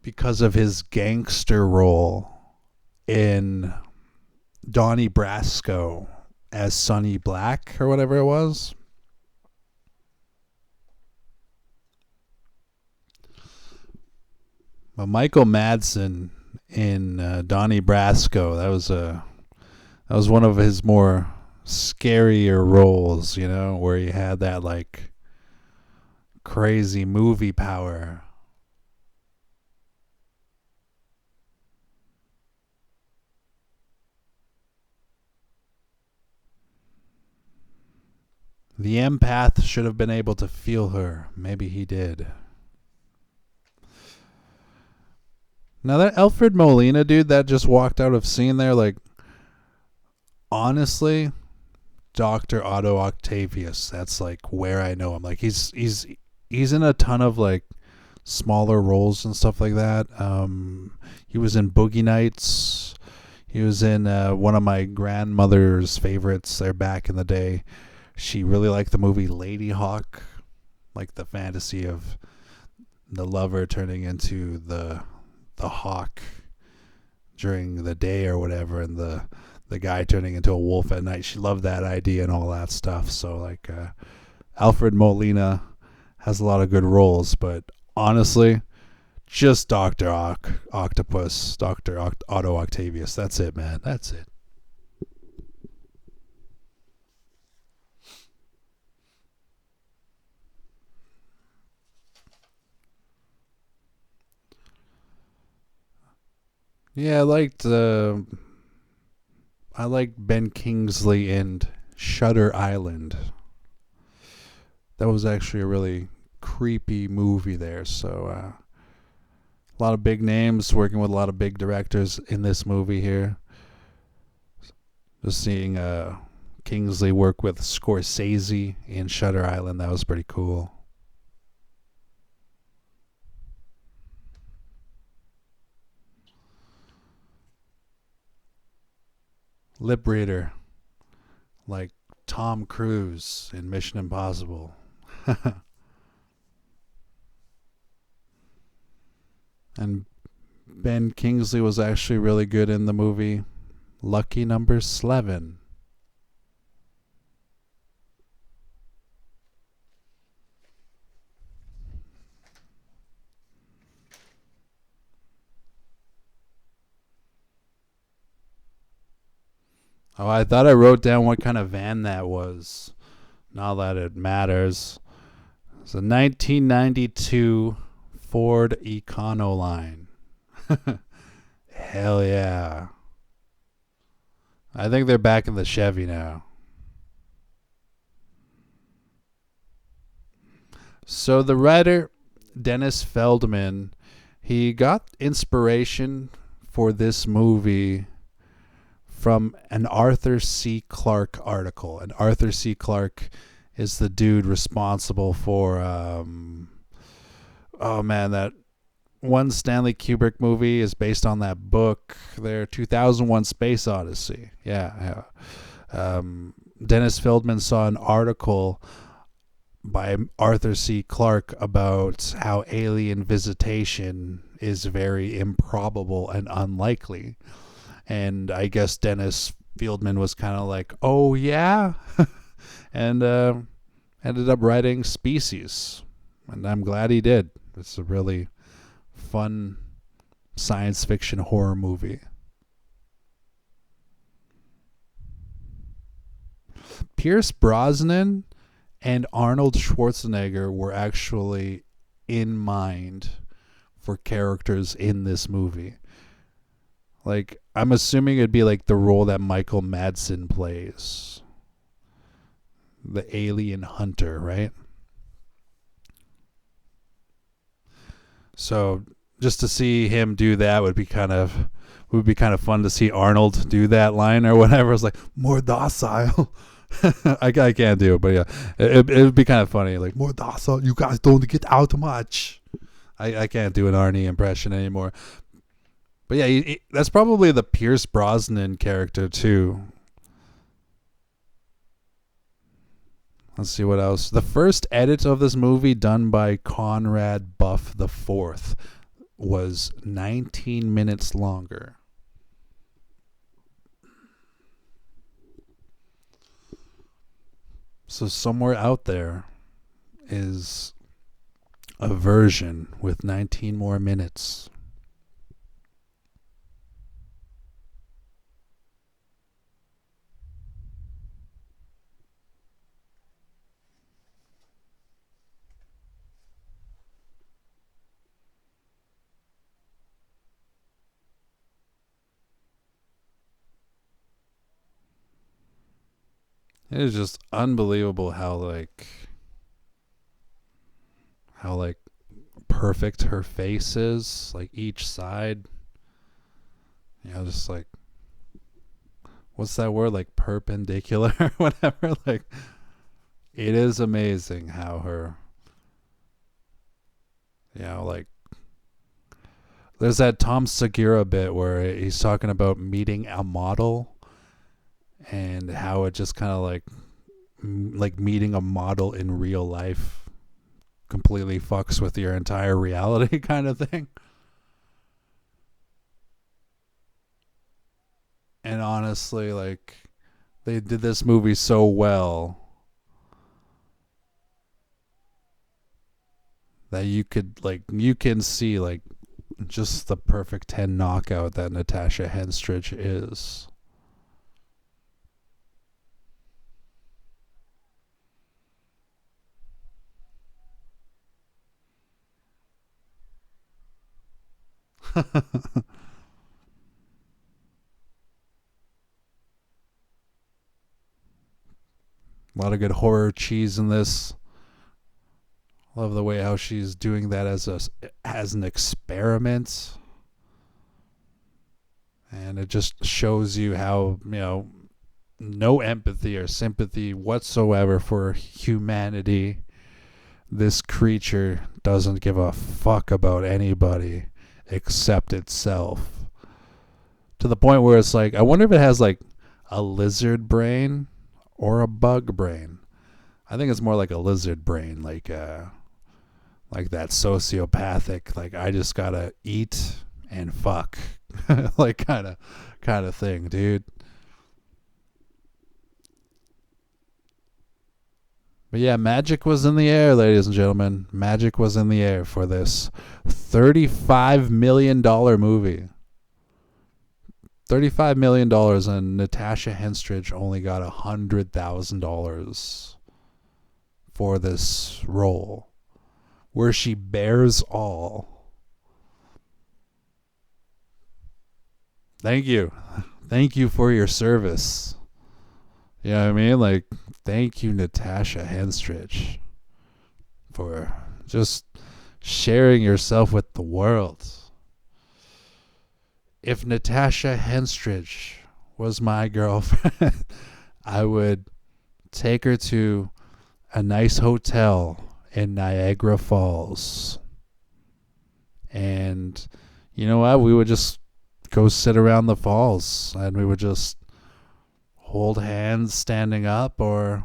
because of his gangster role in Donnie Brasco as Sonny Black or whatever it was. But Michael Madsen in Donnie Brasco, that was one of his more scarier roles, you know, where he had that like crazy movie power. The empath should have been able to feel her. Maybe he did. Now that Alfred Molina dude that just walked out of scene there, like, honestly, Dr. Otto Octavius, that's like where I know him. Like he's in a ton of like smaller roles and stuff like that. He was in Boogie Nights. He was in one of my grandmother's favorites there back in the day. She really liked the movie Lady Hawk, like the fantasy of the lover turning into the hawk during the day or whatever, and the guy turning into a wolf at night. She loved that idea and all that stuff. So like Alfred Molina has a lot of good roles, but honestly, just Dr. Octopus, Dr. Otto Octavius. That's it, man. That's it. Yeah, I liked Ben Kingsley and Shutter Island. That was actually a really creepy movie there. So a lot of big names, working with a lot of big directors in this movie here. Just seeing Kingsley work with Scorsese in Shutter Island, that was pretty cool. Lip reader, like Tom Cruise in Mission Impossible. And Ben Kingsley was actually really good in the movie Lucky Number 11. Oh, I thought I wrote down what kind of van that was. Not that it matters. It's a 1992 Ford Econoline. Hell yeah. I think they're back in the Chevy now. So the writer, Dennis Feldman, he got inspiration for this movie from an Arthur C. Clarke article. And Arthur C. Clarke is the dude responsible for, oh man, that one Stanley Kubrick movie is based on that book there, 2001 Space Odyssey. Yeah. Dennis Feldman saw an article by Arthur C. Clarke about how alien visitation is very improbable and unlikely. And I guess Dennis Feldman was kind of like, oh, yeah? And ended up writing Species. And I'm glad he did. It's a really fun science fiction horror movie. Pierce Brosnan and Arnold Schwarzenegger were actually in mind for characters in this movie. Like, I'm assuming it'd be like the role that Michael Madsen plays. The alien hunter, right? So just to see him do that would be kind of fun to see Arnold do that line or whatever. It's like more docile. I can't do it, but yeah, it would be kind of funny. Like more docile. You guys don't get out much. I can't do an Arnie impression anymore. But yeah, that's probably the Pierce Brosnan character too. Let's see what else. The first edit of this movie done by Conrad Buff IV was 19 minutes longer. So somewhere out there is a version with 19 more minutes. It is just unbelievable how perfect her face is, like each side. Just like, what's that word? Like perpendicular or whatever. Like, it is amazing how her, like, there's that Tom Segura bit where he's talking about meeting a model and how it just kind of like meeting a model in real life completely fucks with your entire reality kind of thing. And honestly, like, they did this movie so well that you can see like just the perfect 10 knockout that Natasha Henstridge is. A lot of good horror cheese in this. Love the way how she's doing that as an experiment. And it just shows you how, no empathy or sympathy whatsoever for humanity. This creature doesn't give a fuck about anybody except itself. To the point where it's like, I wonder if it has like a lizard brain or a bug brain. I think it's more like a lizard brain, like that sociopathic, like, I just gotta eat and fuck, like kind of thing, dude. But yeah, magic was in the air, ladies and gentlemen. Magic was in the air for this $35 million movie. $35 million, and Natasha Henstridge only got $100,000 for this role, where she bears all. Thank you. Thank you for your service. You know what I mean? Like, thank you, Natasha Henstridge, for just sharing yourself with the world. If Natasha Henstridge was my girlfriend, I would take her to a nice hotel in Niagara Falls. And you know what? We would just go sit around the falls, and we would just hold hands standing up, or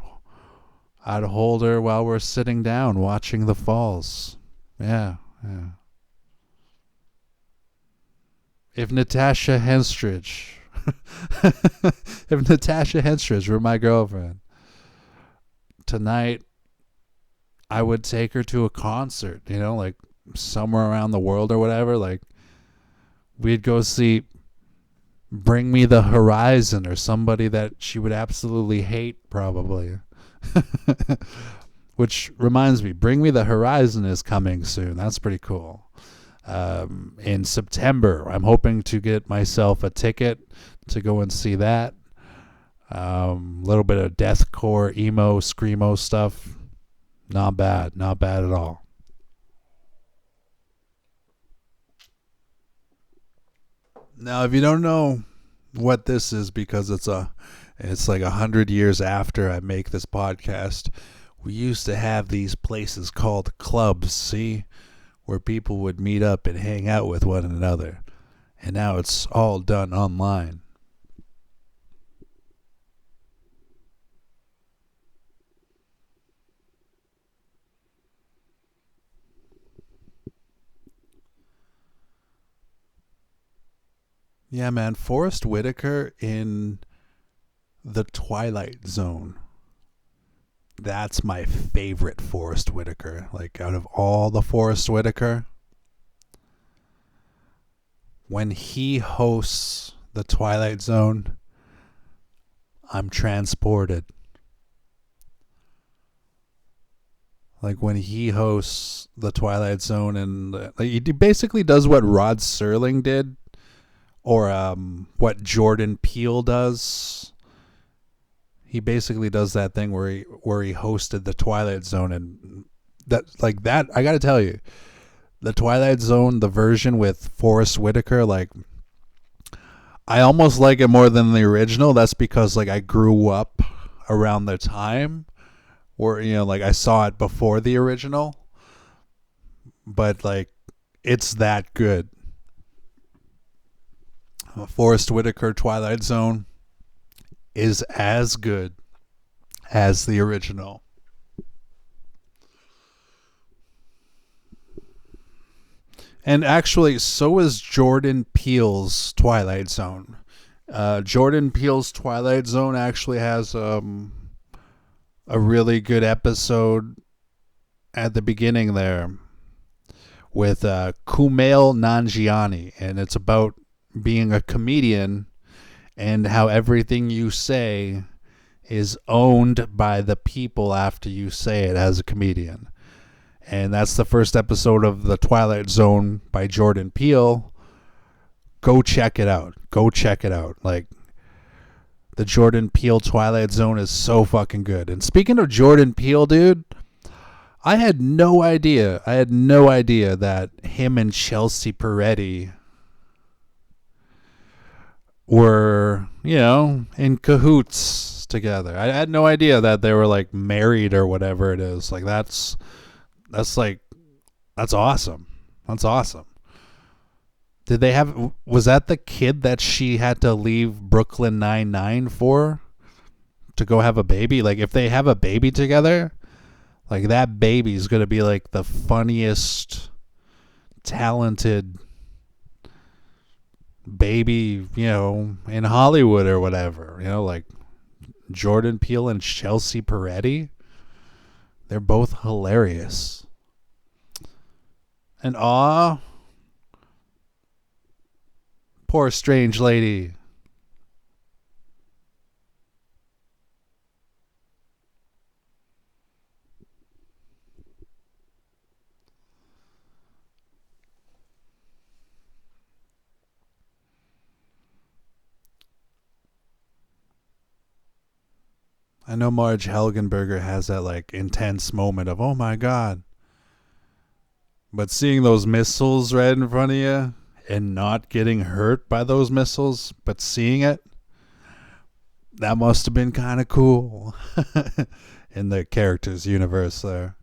I'd hold her while we're sitting down watching the falls. Yeah. If Natasha Henstridge were my girlfriend tonight, I would take her to a concert, like somewhere around the world or whatever. Like, we'd go see Bring Me the Horizon, or somebody that she would absolutely hate, probably. Which reminds me, Bring Me the Horizon is coming soon. That's pretty cool. In September, I'm hoping to get myself a ticket to go and see that. Little bit of deathcore, emo, screamo stuff. Not bad at all. Now, if you don't know what this is, because it's like 100 years after I make this podcast, we used to have these places called clubs, see, where people would meet up and hang out with one another. And now it's all done online. Yeah, man, Forrest Whitaker in The Twilight Zone. That's my favorite Forrest Whitaker. Like, out of all the Forrest Whitaker, when he hosts The Twilight Zone, I'm transported. Like, when he hosts The Twilight Zone, and like, he basically does what Rod Serling did, or what Jordan Peele does. he basically does that thing where he hosted the Twilight Zone, and that I got to tell you, the Twilight Zone, the version with Forrest Whitaker, like I almost like it more than the original. That's because like I grew up around the time where, you know, like I saw it before the original, but like it's that good. Forrest Whitaker Twilight Zone is as good as the original. And actually, so is Jordan Peele's Twilight Zone. Jordan Peele's Twilight Zone actually has a really good episode at the beginning there with Kumail Nanjiani, and it's about being a comedian and how everything you say is owned by the people after you say it as a comedian. And that's the first episode of The Twilight Zone by Jordan Peele. Go check it out. Go check it out. Like, the Jordan Peele Twilight Zone is so fucking good. And speaking of Jordan Peele, dude, I had no idea that him and Chelsea Peretti were, you know, in cahoots together. I had no idea that they were like married or whatever it is. Like that's awesome. That's awesome. Was that the kid that she had to leave Brooklyn Nine-Nine for to go have a baby? Like if they have a baby together, like that baby's going to be like the funniest, talented baby, you know, in Hollywood or whatever, you know, like Jordan Peele and Chelsea Peretti. They're both hilarious. And poor strange lady. I know Marg Helgenberger has that like intense moment of, oh my God. But seeing those missiles right in front of you and not getting hurt by those missiles, but seeing it, that must have been kind of cool in the character's universe there.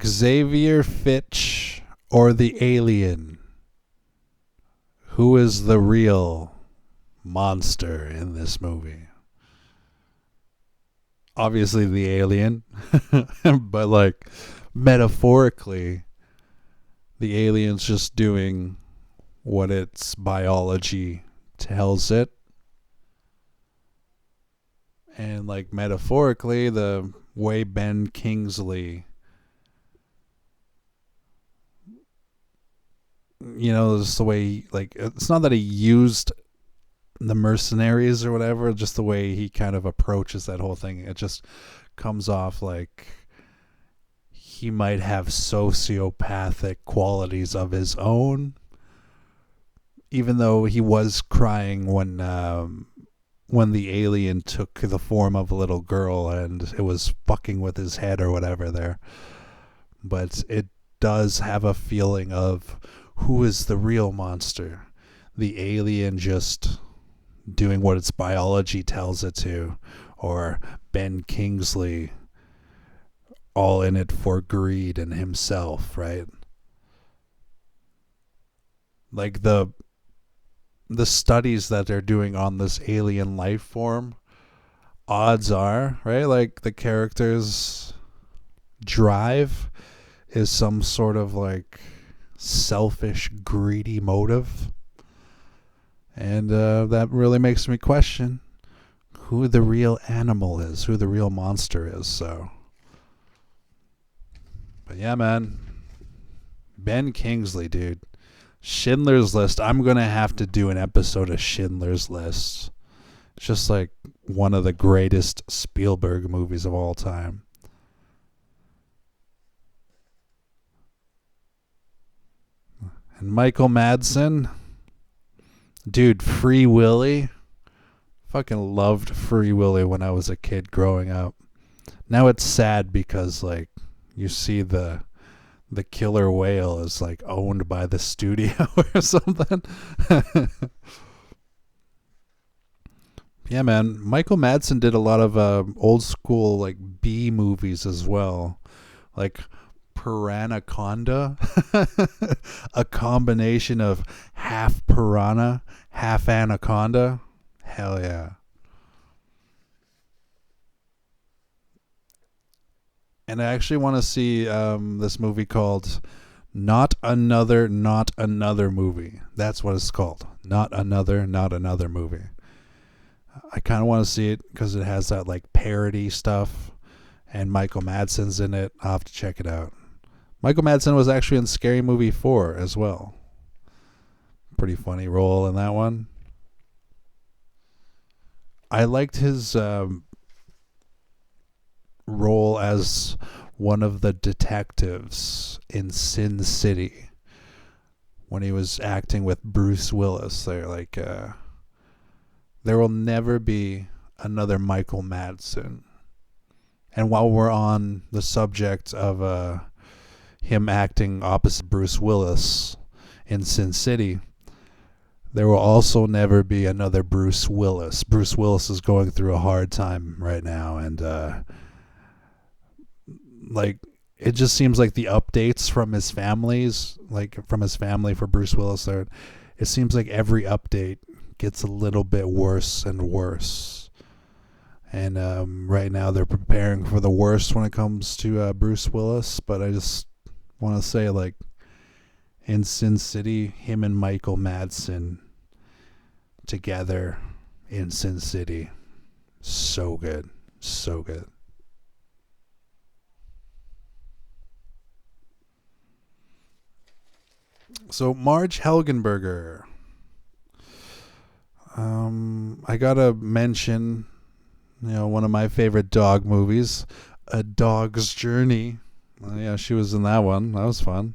Xavier Fitch or the alien? Who is the real monster in this movie? Obviously the alien, but like metaphorically, the alien's just doing what its biology tells it. And like metaphorically, the way Ben Kingsley, you know, just the way, like, it's not that he used the mercenaries or whatever, just the way he kind of approaches that whole thing. It just comes off like he might have sociopathic qualities of his own, even though he was crying when the alien took the form of a little girl and it was fucking with his head or whatever there. But it does have a feeling of, who is the real monster? The alien just doing what its biology tells it to, or Ben Kingsley all in it for greed and himself, right? Like the studies that they're doing on this alien life form, odds are, right, like the character's drive is some sort of like selfish, greedy motive. And that really makes me question who the real animal is, who the real monster is. So, but yeah, man, Ben Kingsley, dude. Schindler's List. I'm going to have to do an episode of Schindler's List. It's just like one of the greatest Spielberg movies of all time. And Michael Madsen, dude, Free Willy. Fucking loved Free Willy when I was a kid growing up. Now it's sad because like you see the killer whale is like owned by the studio or something. Yeah, man. Michael Madsen did a lot of old school like B movies as well, like Piranaconda, a combination of half piranha, half anaconda. Hell yeah. And I actually want to see this movie called Not Another Movie. That's what it's called. Not Another Movie. I kind of want to see it because it has that like parody stuff, and Michael Madsen's in it. I'll have to check it out. Michael Madsen was actually in Scary Movie 4 as well. Pretty funny role in that one. I liked his role as one of the detectives in Sin City when he was acting with Bruce Willis. They're like, there will never be another Michael Madsen. And while we're on the subject of him acting opposite Bruce Willis in Sin City, there will also never be another Bruce Willis. Bruce Willis is going through a hard time right now, and like it just seems like the updates from his families, like from his family for Bruce Willis, it seems like every update gets a little bit worse and worse. And right now they're preparing for the worst when it comes to Bruce Willis. But I just want to say, like, in Sin City, him and Michael Madsen together in Sin City, so good. So good. So Marg Helgenberger. I gotta mention, one of my favorite dog movies, A Dog's Journey. Yeah, she was in that one. That was fun.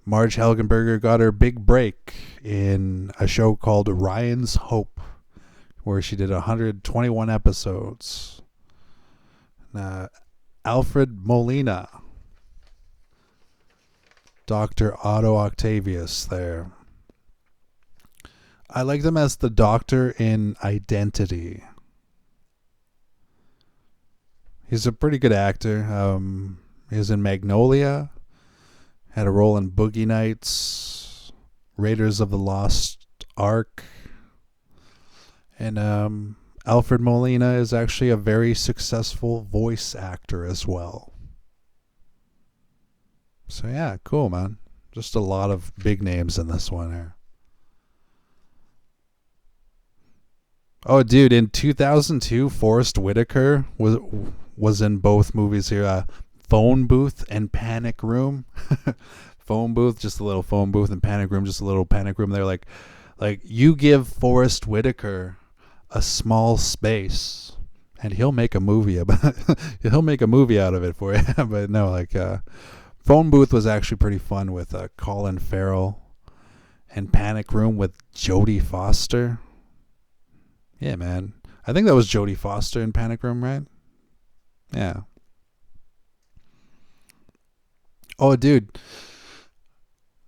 Marg Helgenberger got her big break in a show called Ryan's Hope, where she did 121 episodes. Alfred Molina, Dr. Otto Octavius there. I liked him as the doctor in Identity. He's a pretty good actor. He was in Magnolia, had a role in Boogie Nights, Raiders of the Lost Ark, and Alfred Molina is actually a very successful voice actor as well. So yeah, cool, man. Just a lot of big names in this one here. Oh, dude, in 2002, Forrest Whitaker was in both movies here. Phone Booth and Panic Room. Phone Booth, just a little phone booth, and Panic Room, just a little panic room. They're like you give Forrest Whitaker a small space, and he'll make a movie about. He'll make a movie out of it for you. But no, Phone Booth was actually pretty fun with Colin Farrell, and Panic Room with Jodie Foster. Yeah, man. I think that was Jodie Foster in Panic Room, right? Yeah. Oh, dude.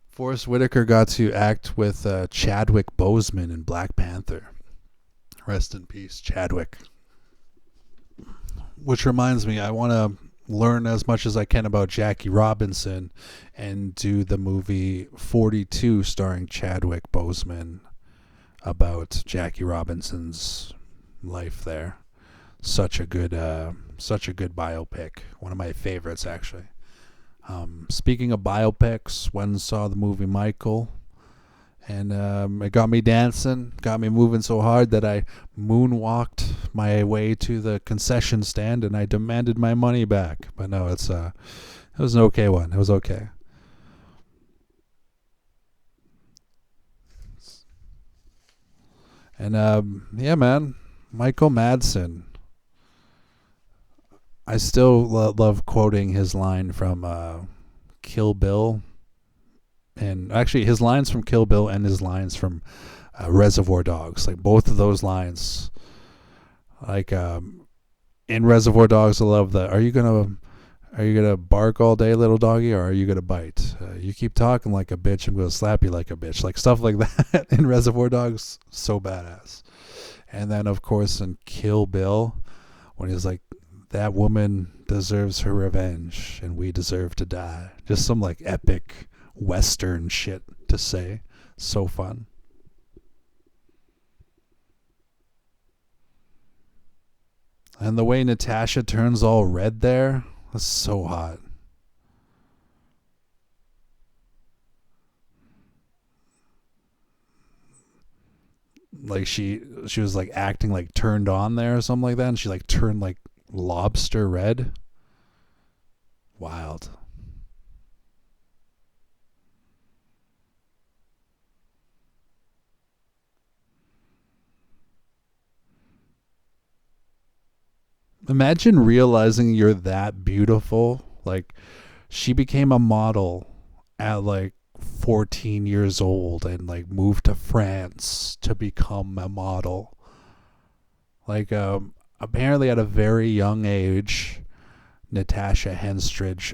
Forrest Whitaker got to act with Chadwick Boseman in Black Panther. Rest in peace, Chadwick. Which reminds me, I want to learn as much as I can about Jackie Robinson and do the movie 42 starring Chadwick Boseman about Jackie Robinson's life there. Such a good biopic. One of my favorites, actually. Speaking of biopics, went and saw the movie Michael, and it got me dancing, got me moving so hard that I moonwalked my way to the concession stand and I demanded my money back. But no, it was an okay one. It was okay. And yeah, man, Michael Madsen. I still love quoting his line from Kill Bill. And actually, his lines from Kill Bill and his lines from Reservoir Dogs, like both of those lines, like in Reservoir Dogs, I love the are you gonna bark all day, little doggy, or are you gonna bite? You keep talking like a bitch, I'm gonna slap you like a bitch. Like stuff like that in Reservoir Dogs, so badass. And then of course in Kill Bill, when he's like, that woman deserves her revenge and we deserve to die. Just some like epic Western shit to say. So fun. And the way Natasha turns all red there, that's so hot. Like she was like acting like turned on there or something like that, and she like turned like lobster red. Wild. Imagine realizing you're that beautiful. Like, she became a model at like 14 years old and like moved to France to become a model. Like, apparently at a very young age, Natasha Henstridge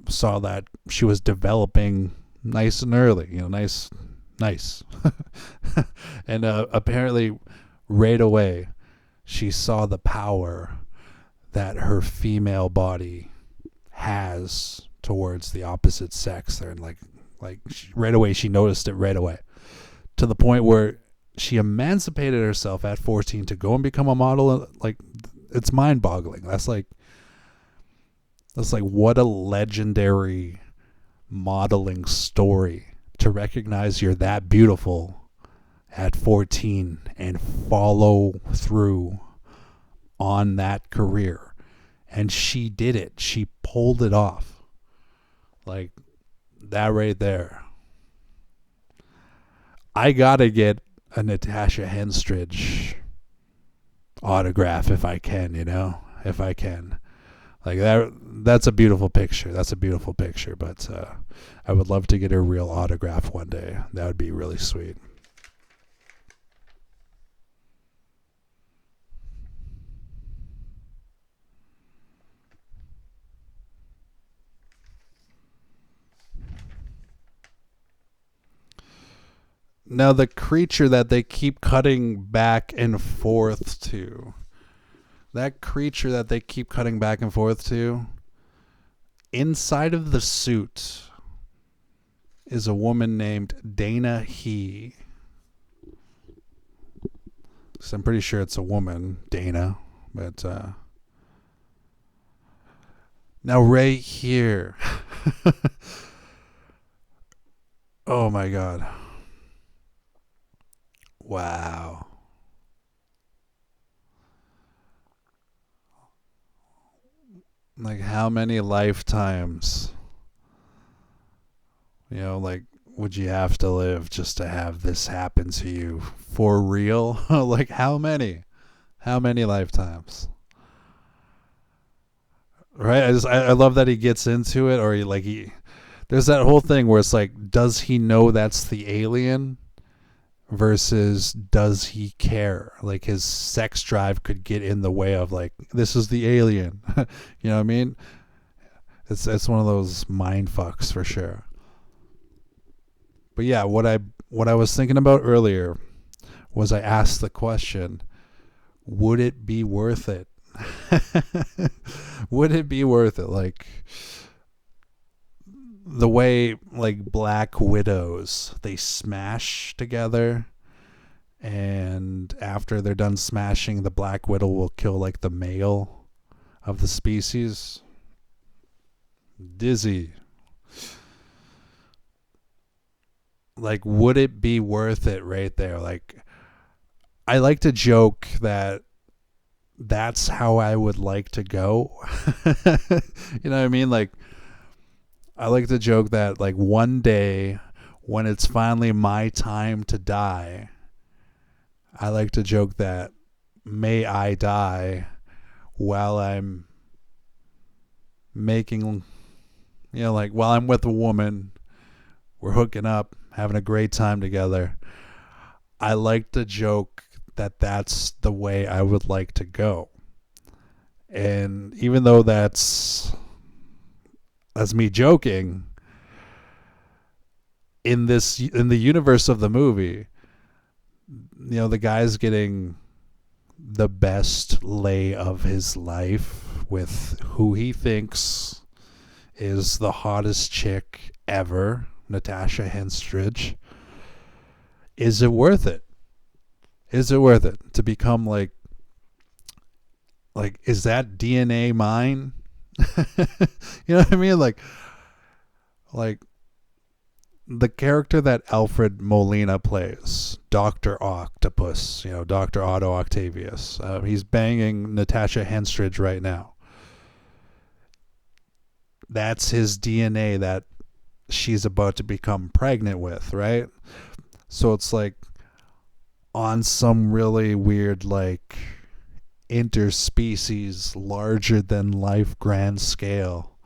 saw that she was developing nice and early, nice. And apparently right away she saw the power that her female body has towards the opposite sex there, and right away she noticed it right away, to the point where she emancipated herself at 14 to go and become a model. Like, it's mind-boggling. That's like what a legendary modeling story, to recognize you're that beautiful at 14 and follow through on that career. And she did it. She pulled it off. Like, that right there. I gotta get a Natasha Henstridge autograph if I can, if I can. Like, that's a beautiful picture. That's a beautiful picture. But I would love to get a real autograph one day. That would be really sweet. Now, the creature that they keep cutting back and forth to, inside of the suit is a woman named Dana He. So I'm pretty sure it's a woman, Dana. But now right here. Oh my God. Wow. Like, how many lifetimes, like, would you have to live just to have this happen to you for real? Like, how many lifetimes? Right? I love that he gets into it, or there's that whole thing where it's like, does he know that's the alien? Versus, does he care? Like, his sex drive could get in the way of, like, this is the alien. You know what I mean? It's one of those mind fucks for sure. But yeah, what I was thinking about earlier was, I asked the question, would it be worth it? Would it be worth it? Like, the way, like, Black Widows, they smash together, and after they're done smashing, the Black Widow will kill, like, the male of the species. Dizzy. Like, would it be worth it right there? Like, I like to joke that that's how I would like to go. You know what I mean? Like, I like to joke that, like, one day when it's finally my time to die, I like to joke that, may I die while I'm making, like, while I'm with a woman, We're hooking up, having a great time together. I like to joke that that's the way I would like to go. And even though that's me joking, in the universe of the movie, the guy's getting the best lay of his life with who he thinks is the hottest chick ever, Natasha Henstridge. Is it worth it? Is it worth it to become like is that DNA mine? You know what I mean? Like the character that Alfred Molina plays, Dr. Octopus, Dr. Otto Octavius. He's banging Natasha Henstridge right now. That's his DNA that she's about to become pregnant with, right? So it's like on some really weird, like, interspecies, larger than life grand scale.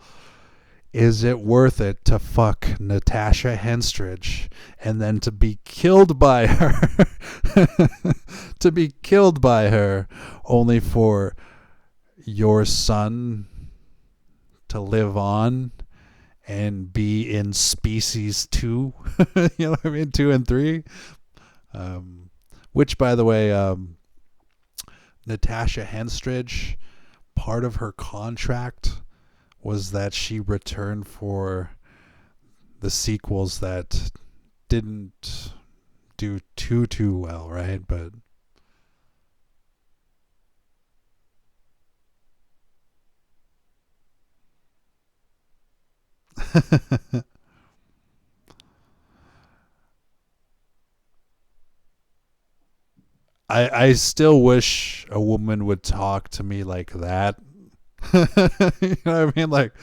Is it worth it to fuck Natasha Henstridge and then to be killed by her? To be killed by her only for your son to live on and be in species 2? You know what I mean? 2 and 3. Which, by the way, Natasha Henstridge, part of her contract was that she returned for the sequels that didn't do too well, right? But I still wish a woman would talk to me like that. You know what I mean? Like,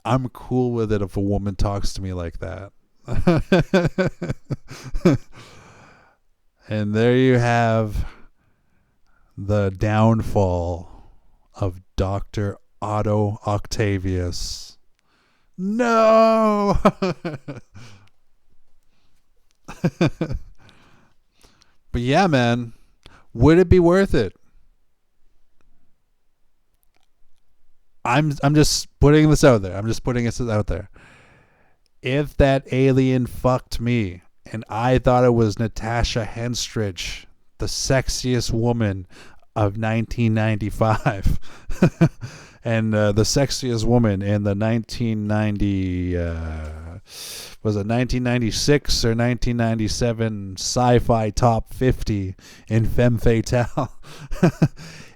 I'm cool with it if a woman talks to me like that. And there you have the downfall of Dr. Otto Octavius. No! But yeah, man, would it be worth it? I'm just putting this out there. I'm just putting this out there. If that alien fucked me and I thought it was Natasha Henstridge, the sexiest woman of 1995, and the sexiest woman in the 1990 was it 1996 or 1997 sci-fi top 50 in Femme Fatale.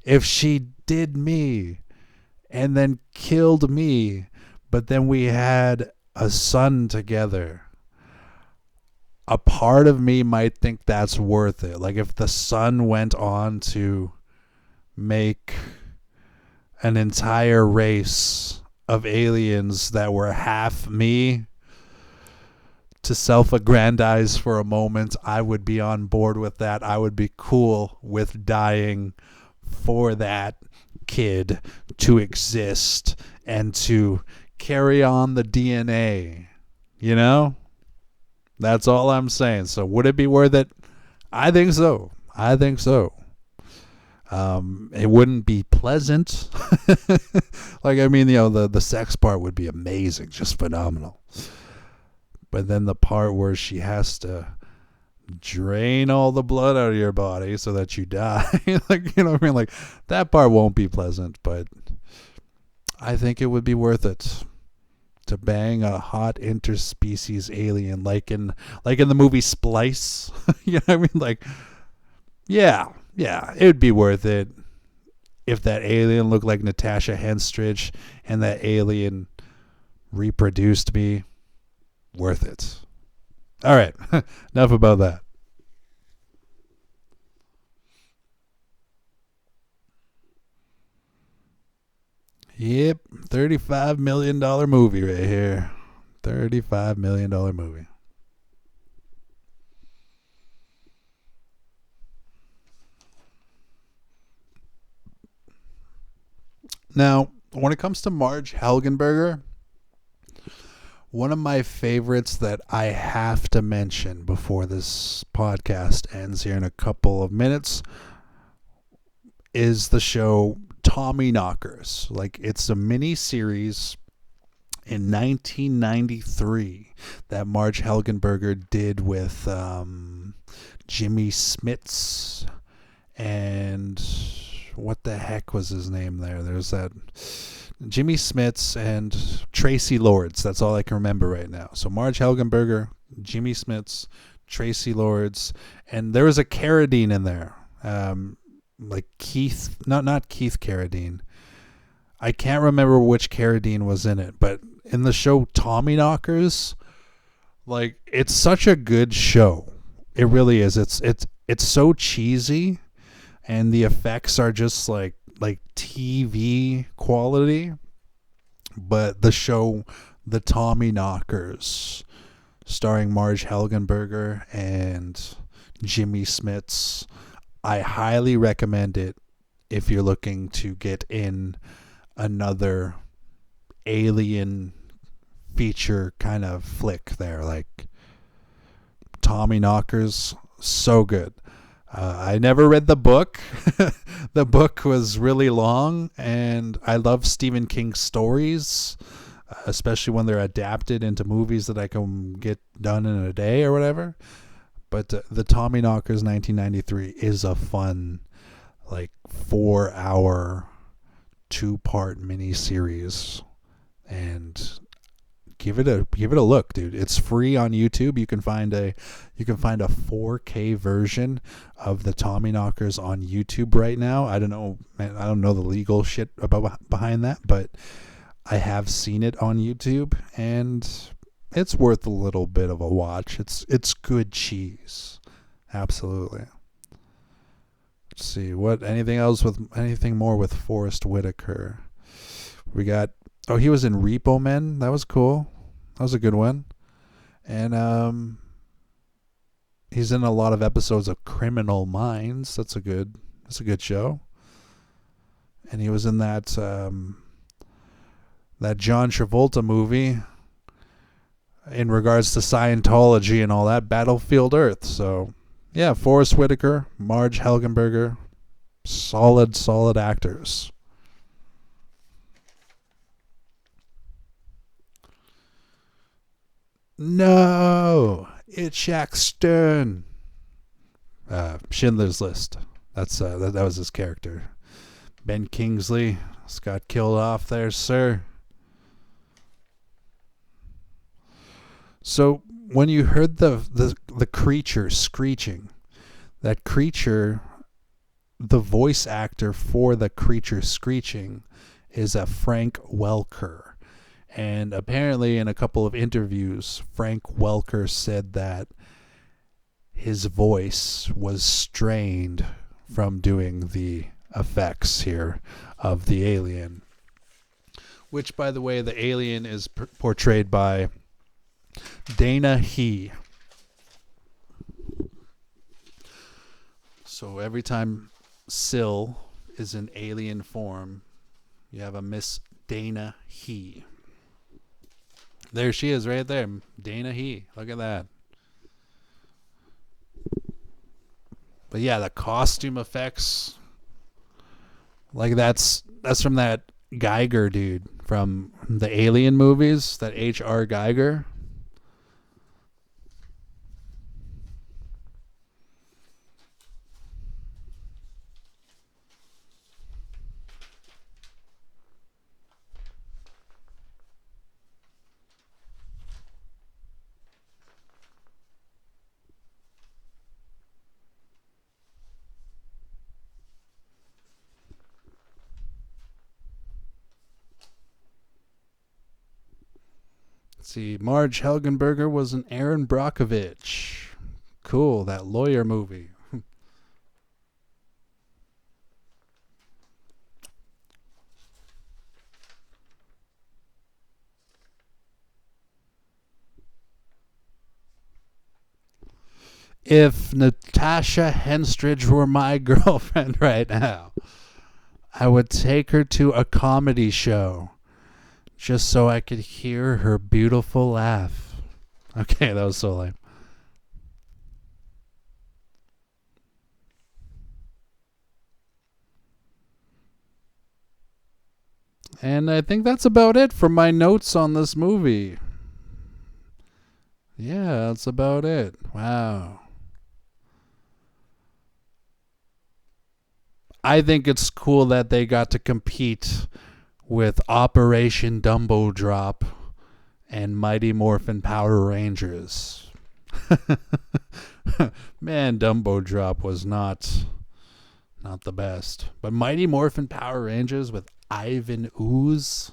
If she did me and then killed me, but then we had a son together, a part of me might think that's worth it. Like if the son went on to make an entire race of aliens that were half me to self-aggrandize for a moment, I would be on board with that. I would be cool with dying for that kid to exist and to carry on the DNA. You know? That's all I'm saying. So would it be worth it? I think so. I think so. It wouldn't be pleasant. Like, I mean, the sex part would be amazing, just phenomenal. But then the part where she has to drain all the blood out of your body so that you die, like, you know what I mean? Like, that part won't be pleasant, but I think it would be worth it to bang a hot interspecies alien, like in the movie Splice. You know what I mean? Like, yeah, it would be worth it if that alien looked like Natasha Henstridge and that alien reproduced me. Worth it. All right, enough about that. Yep, $35 million movie right here. $35 million movie. Now, when it comes to Marg Helgenberger, One of my favorites that I have to mention before this podcast ends here in a couple of minutes is the show Tommy Knockers. Like, it's a mini series in 1993 that Marg Helgenberger did with Jimmy Smits and what the heck was his name there? There's that Jimmy Smits and Tracy Lords. That's all I can remember right now. So Marg Helgenberger, Jimmy Smits, Tracy Lords, and there was a Carradine in there. Like Keith, not Keith Carradine. I can't remember which Carradine was in it, but in the show Tommy Knockers, like, it's such a good show. It really is. It's so cheesy, and the effects are just like TV quality. But the show, The Tommy Knockers, starring Marg Helgenberger and Jimmy Smits, I highly recommend it if you're looking to get in another alien feature kind of flick there. Like, Tommy Knockers, so good. I never read the book. The book was really long, and I love Stephen King stories, especially when they're adapted into movies that I can get done in a day or whatever. But the Tommy Knockers 1993 is a fun, like, 4-hour, 2-part miniseries, and give it a look, dude. It's free on YouTube. You can find a 4K version of the Tommy Knockers on YouTube right now. I don't know, man. I don't know the legal shit behind that, but I have seen it on YouTube, and it's worth a little bit of a watch. It's good cheese, absolutely. Let's see anything more with Forrest Whitaker. We got. Oh, he was in Repo Men. That was cool. That was a good one. And he's in a lot of episodes of Criminal Minds. That's a good show. And he was in that John Travolta movie in regards to Scientology and all that, Battlefield Earth. So, yeah, Forrest Whitaker, Marg Helgenberger, solid actors. No, it's Jack Stern. Schindler's List. That was his character. Ben Kingsley just got killed off there, sir. So when you heard the creature screeching, that creature, the voice actor for the creature screeching is a Frank Welker. And apparently in a couple of interviews, Frank Welker said that his voice was strained from doing the effects here of the alien. Which, by the way, the alien is portrayed by Dana He. So every time Syl is in alien form, you have a Miss Dana He. There she is right there. Dana He. Look at that. But yeah, the costume effects, like that's from that Geiger dude from the Alien movies, that H.R. Geiger. See, Marg Helgenberger was an Aaron Brockovich. Cool, that lawyer movie. If Natasha Henstridge were my girlfriend right now, I would take her to a comedy show just so I could hear her beautiful laugh. Okay, that was so lame. And I think that's about it for my notes on this movie. Yeah, that's about it. Wow. I think it's cool that they got to compete with Operation Dumbo Drop and Mighty Morphin Power Rangers. Man, Dumbo Drop was not the best. But Mighty Morphin Power Rangers with Ivan Ooze,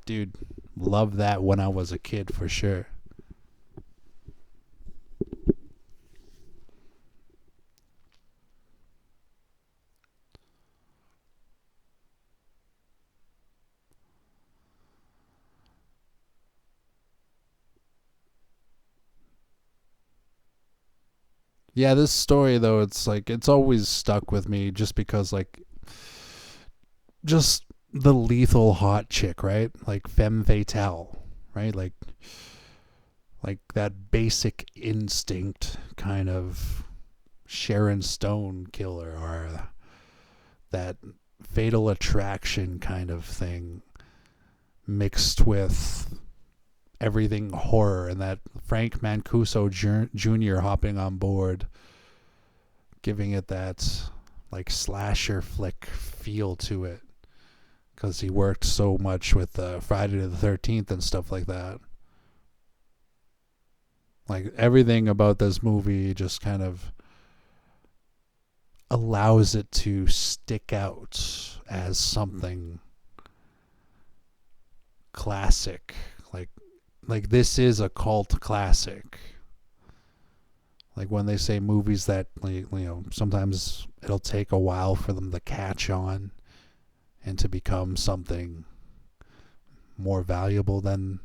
dude, loved that when I was a kid for sure. Yeah, this story though, it's like it's always stuck with me just because like just the lethal hot chick, right? Like femme fatale, right? Like that basic instinct kind of Sharon Stone killer or that fatal attraction kind of thing mixed with everything horror and that Frank Mancuso Jr. hopping on board, giving it that like slasher flick feel to it because he worked so much with Friday the 13th and stuff like that. Like everything about this movie just kind of allows it to stick out as something classic. Like this is a cult classic. Like when they say movies that sometimes it'll take a while for them to catch on and to become something more valuable than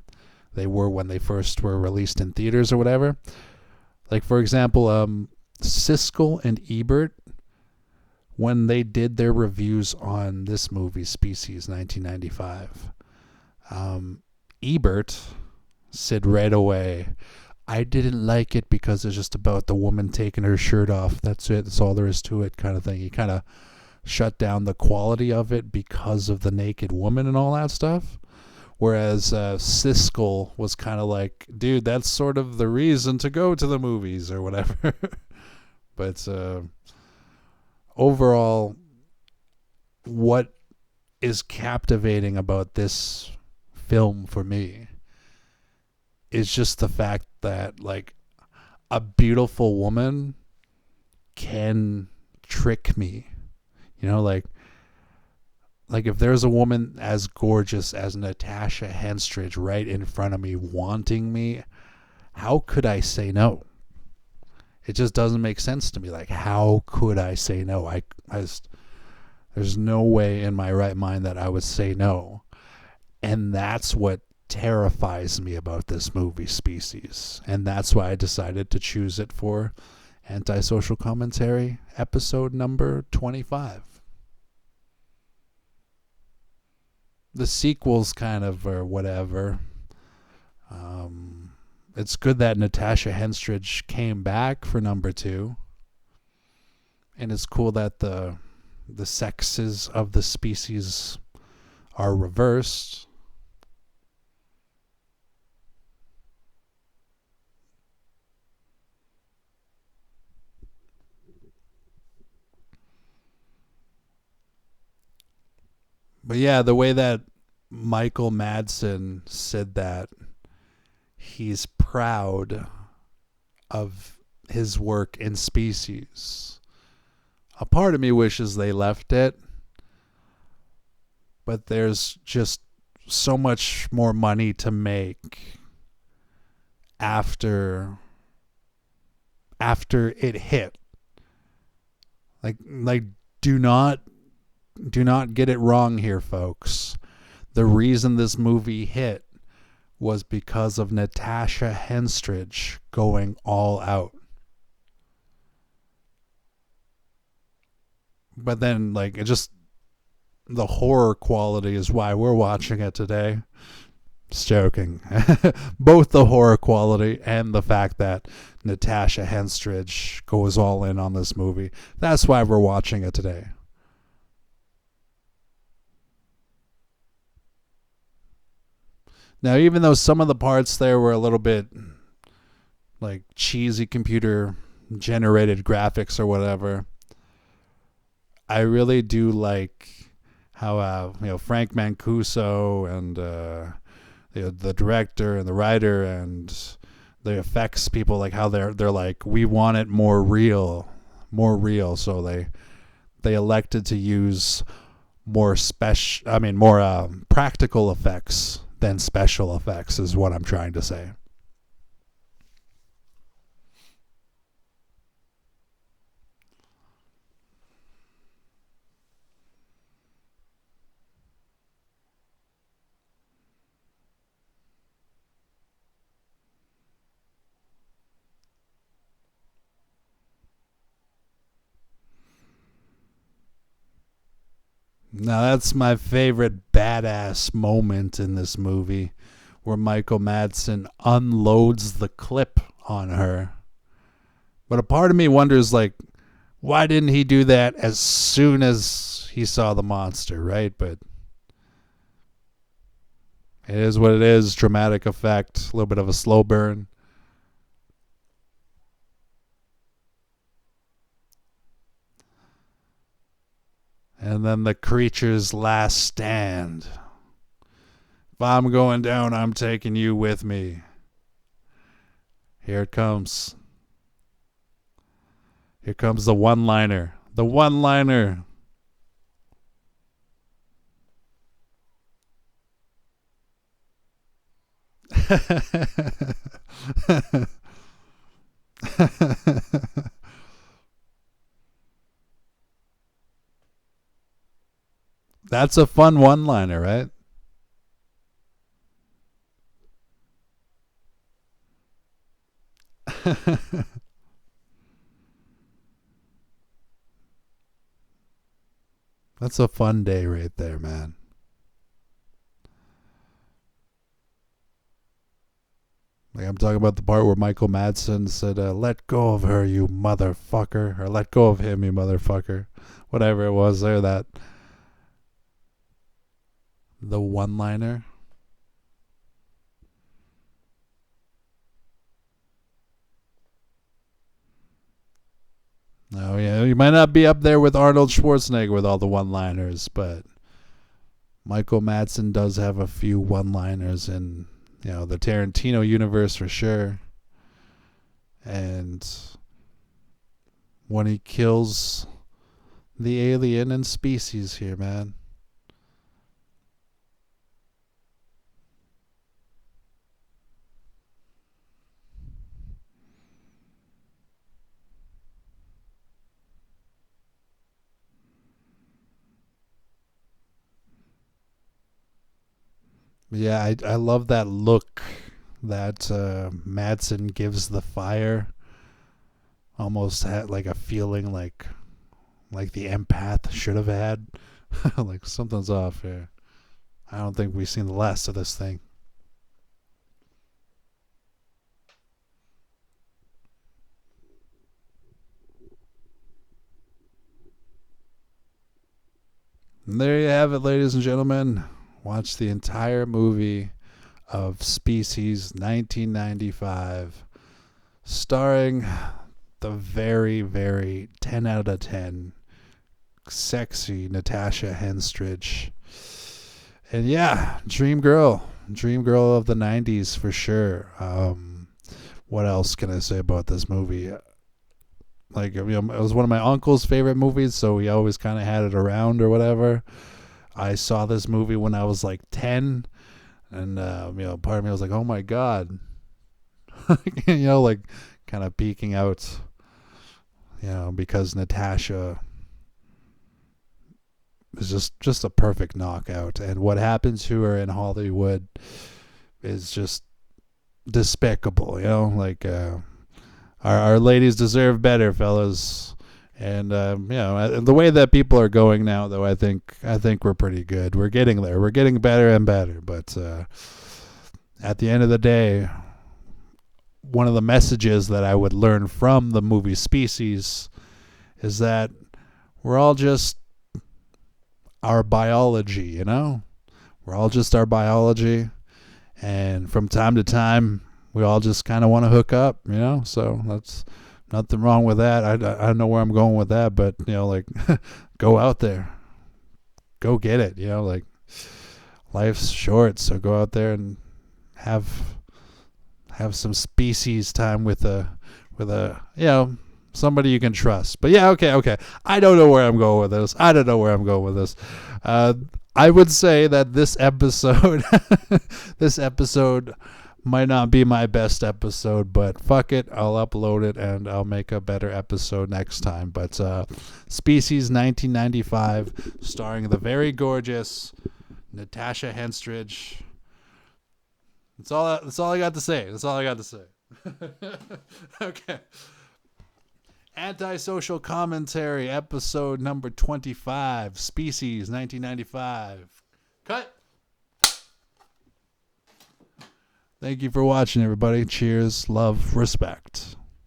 they were when they first were released in theaters or whatever. Like for example, Siskel and Ebert, when they did their reviews on this movie, Species, 1995, Ebert said right away, I didn't like it because it's just about the woman taking her shirt off. That's it. That's all there is to it, kind of thing. He kind of shut down the quality of it because of the naked woman and all that stuff. Whereas Siskel was kind of like, dude, that's sort of the reason to go to the movies or whatever. But overall, what is captivating about this film for me is just the fact that like a beautiful woman can trick me. Like if there's a woman as gorgeous as Natasha Henstridge right in front of me wanting me, how could I say no? It just doesn't make sense to me. Like, how could I say no? There's no way in my right mind that I would say no. And that's what terrifies me about this movie, Species. And that's why I decided to choose it for Antisocial Commentary, episode number 25. The sequels kind of or whatever. It's good that Natasha Henstridge came back for number 2. And it's cool that the sexes of the species are reversed. But yeah, the way that Michael Madsen said that he's proud of his work in Species. A part of me wishes they left it, but there's just so much more money to make after it hit. Like do not get it wrong here, folks. The reason this movie hit was because of Natasha Henstridge going all out. But then, like, it just, the horror quality is why we're watching it today. Just joking. Both the horror quality and the fact that Natasha Henstridge goes all in on this movie. That's why we're watching it today. Now, even though some of the parts there were a little bit like cheesy computer generated graphics or whatever, I really do like how Frank Mancuso and the director and the writer and the effects people, like how they're like, we want it more real, so they elected to use more practical effects than special effects is what I'm trying to say. Now that's my favorite badass moment in this movie, where Michael Madsen unloads the clip on her. But a part of me wonders, like, why didn't he do that as soon as he saw the monster, right? But it is what it is. Dramatic effect, a little bit of a slow burn. And then the creature's last stand. If I'm going down, I'm taking you with me. Here it comes. Here comes the one-liner. The one-liner. That's a fun one-liner, right? That's a fun day right there, man. Like, I'm talking about the part where Michael Madsen said, let go of her, you motherfucker. Or let go of him, you motherfucker. Whatever it was there, that. The one-liner. Oh, yeah, you might not be up there with Arnold Schwarzenegger with all the one-liners, but Michael Madsen does have a few one-liners in, the Tarantino universe for sure. And when he kills the alien in Species here, man. Yeah, I love that look that Madsen gives the fire. Almost had like a feeling like the empath should have had. Like something's off here. I don't think we've seen the last of this thing. And there you have it, ladies and gentlemen. Watch the entire movie of Species 1995, starring the very, very 10 out of 10 sexy Natasha Henstridge. And yeah, dream girl of the 90s for sure. What else can I say about this movie? Like, it was one of my uncle's favorite movies, so he always kind of had it around or whatever. I saw this movie when I was like 10, and part of me was like, oh my god. Like kind of peeking out, because Natasha is just a perfect knockout, and what happened to her in Hollywood is just despicable. Like our ladies deserve better, fellas. And the way that people are going now, though, I think we're pretty good. We're getting there. We're getting better and better. But at the end of the day, one of the messages that I would learn from the movie Species is that we're all just our biology, you know? We're all just our biology. And from time to time, we all just kind of want to hook up, you know? So that's nothing wrong with that. I don't know where I'm going with that, but, you know, like, go out there. Go get it, you know? Like, life's short, so go out there and have some species time with a you know, somebody you can trust. But yeah, okay. I don't know where I'm going with this. I would say that this episode might not be my best episode, but fuck it, I'll upload it and I'll make a better episode next time. But Species 1995, starring the very gorgeous Natasha Henstridge. That's all I got to say. Okay. Antisocial Commentary, episode number 25, Species 1995. Cut. Thank you for watching, everybody. Cheers, love, respect.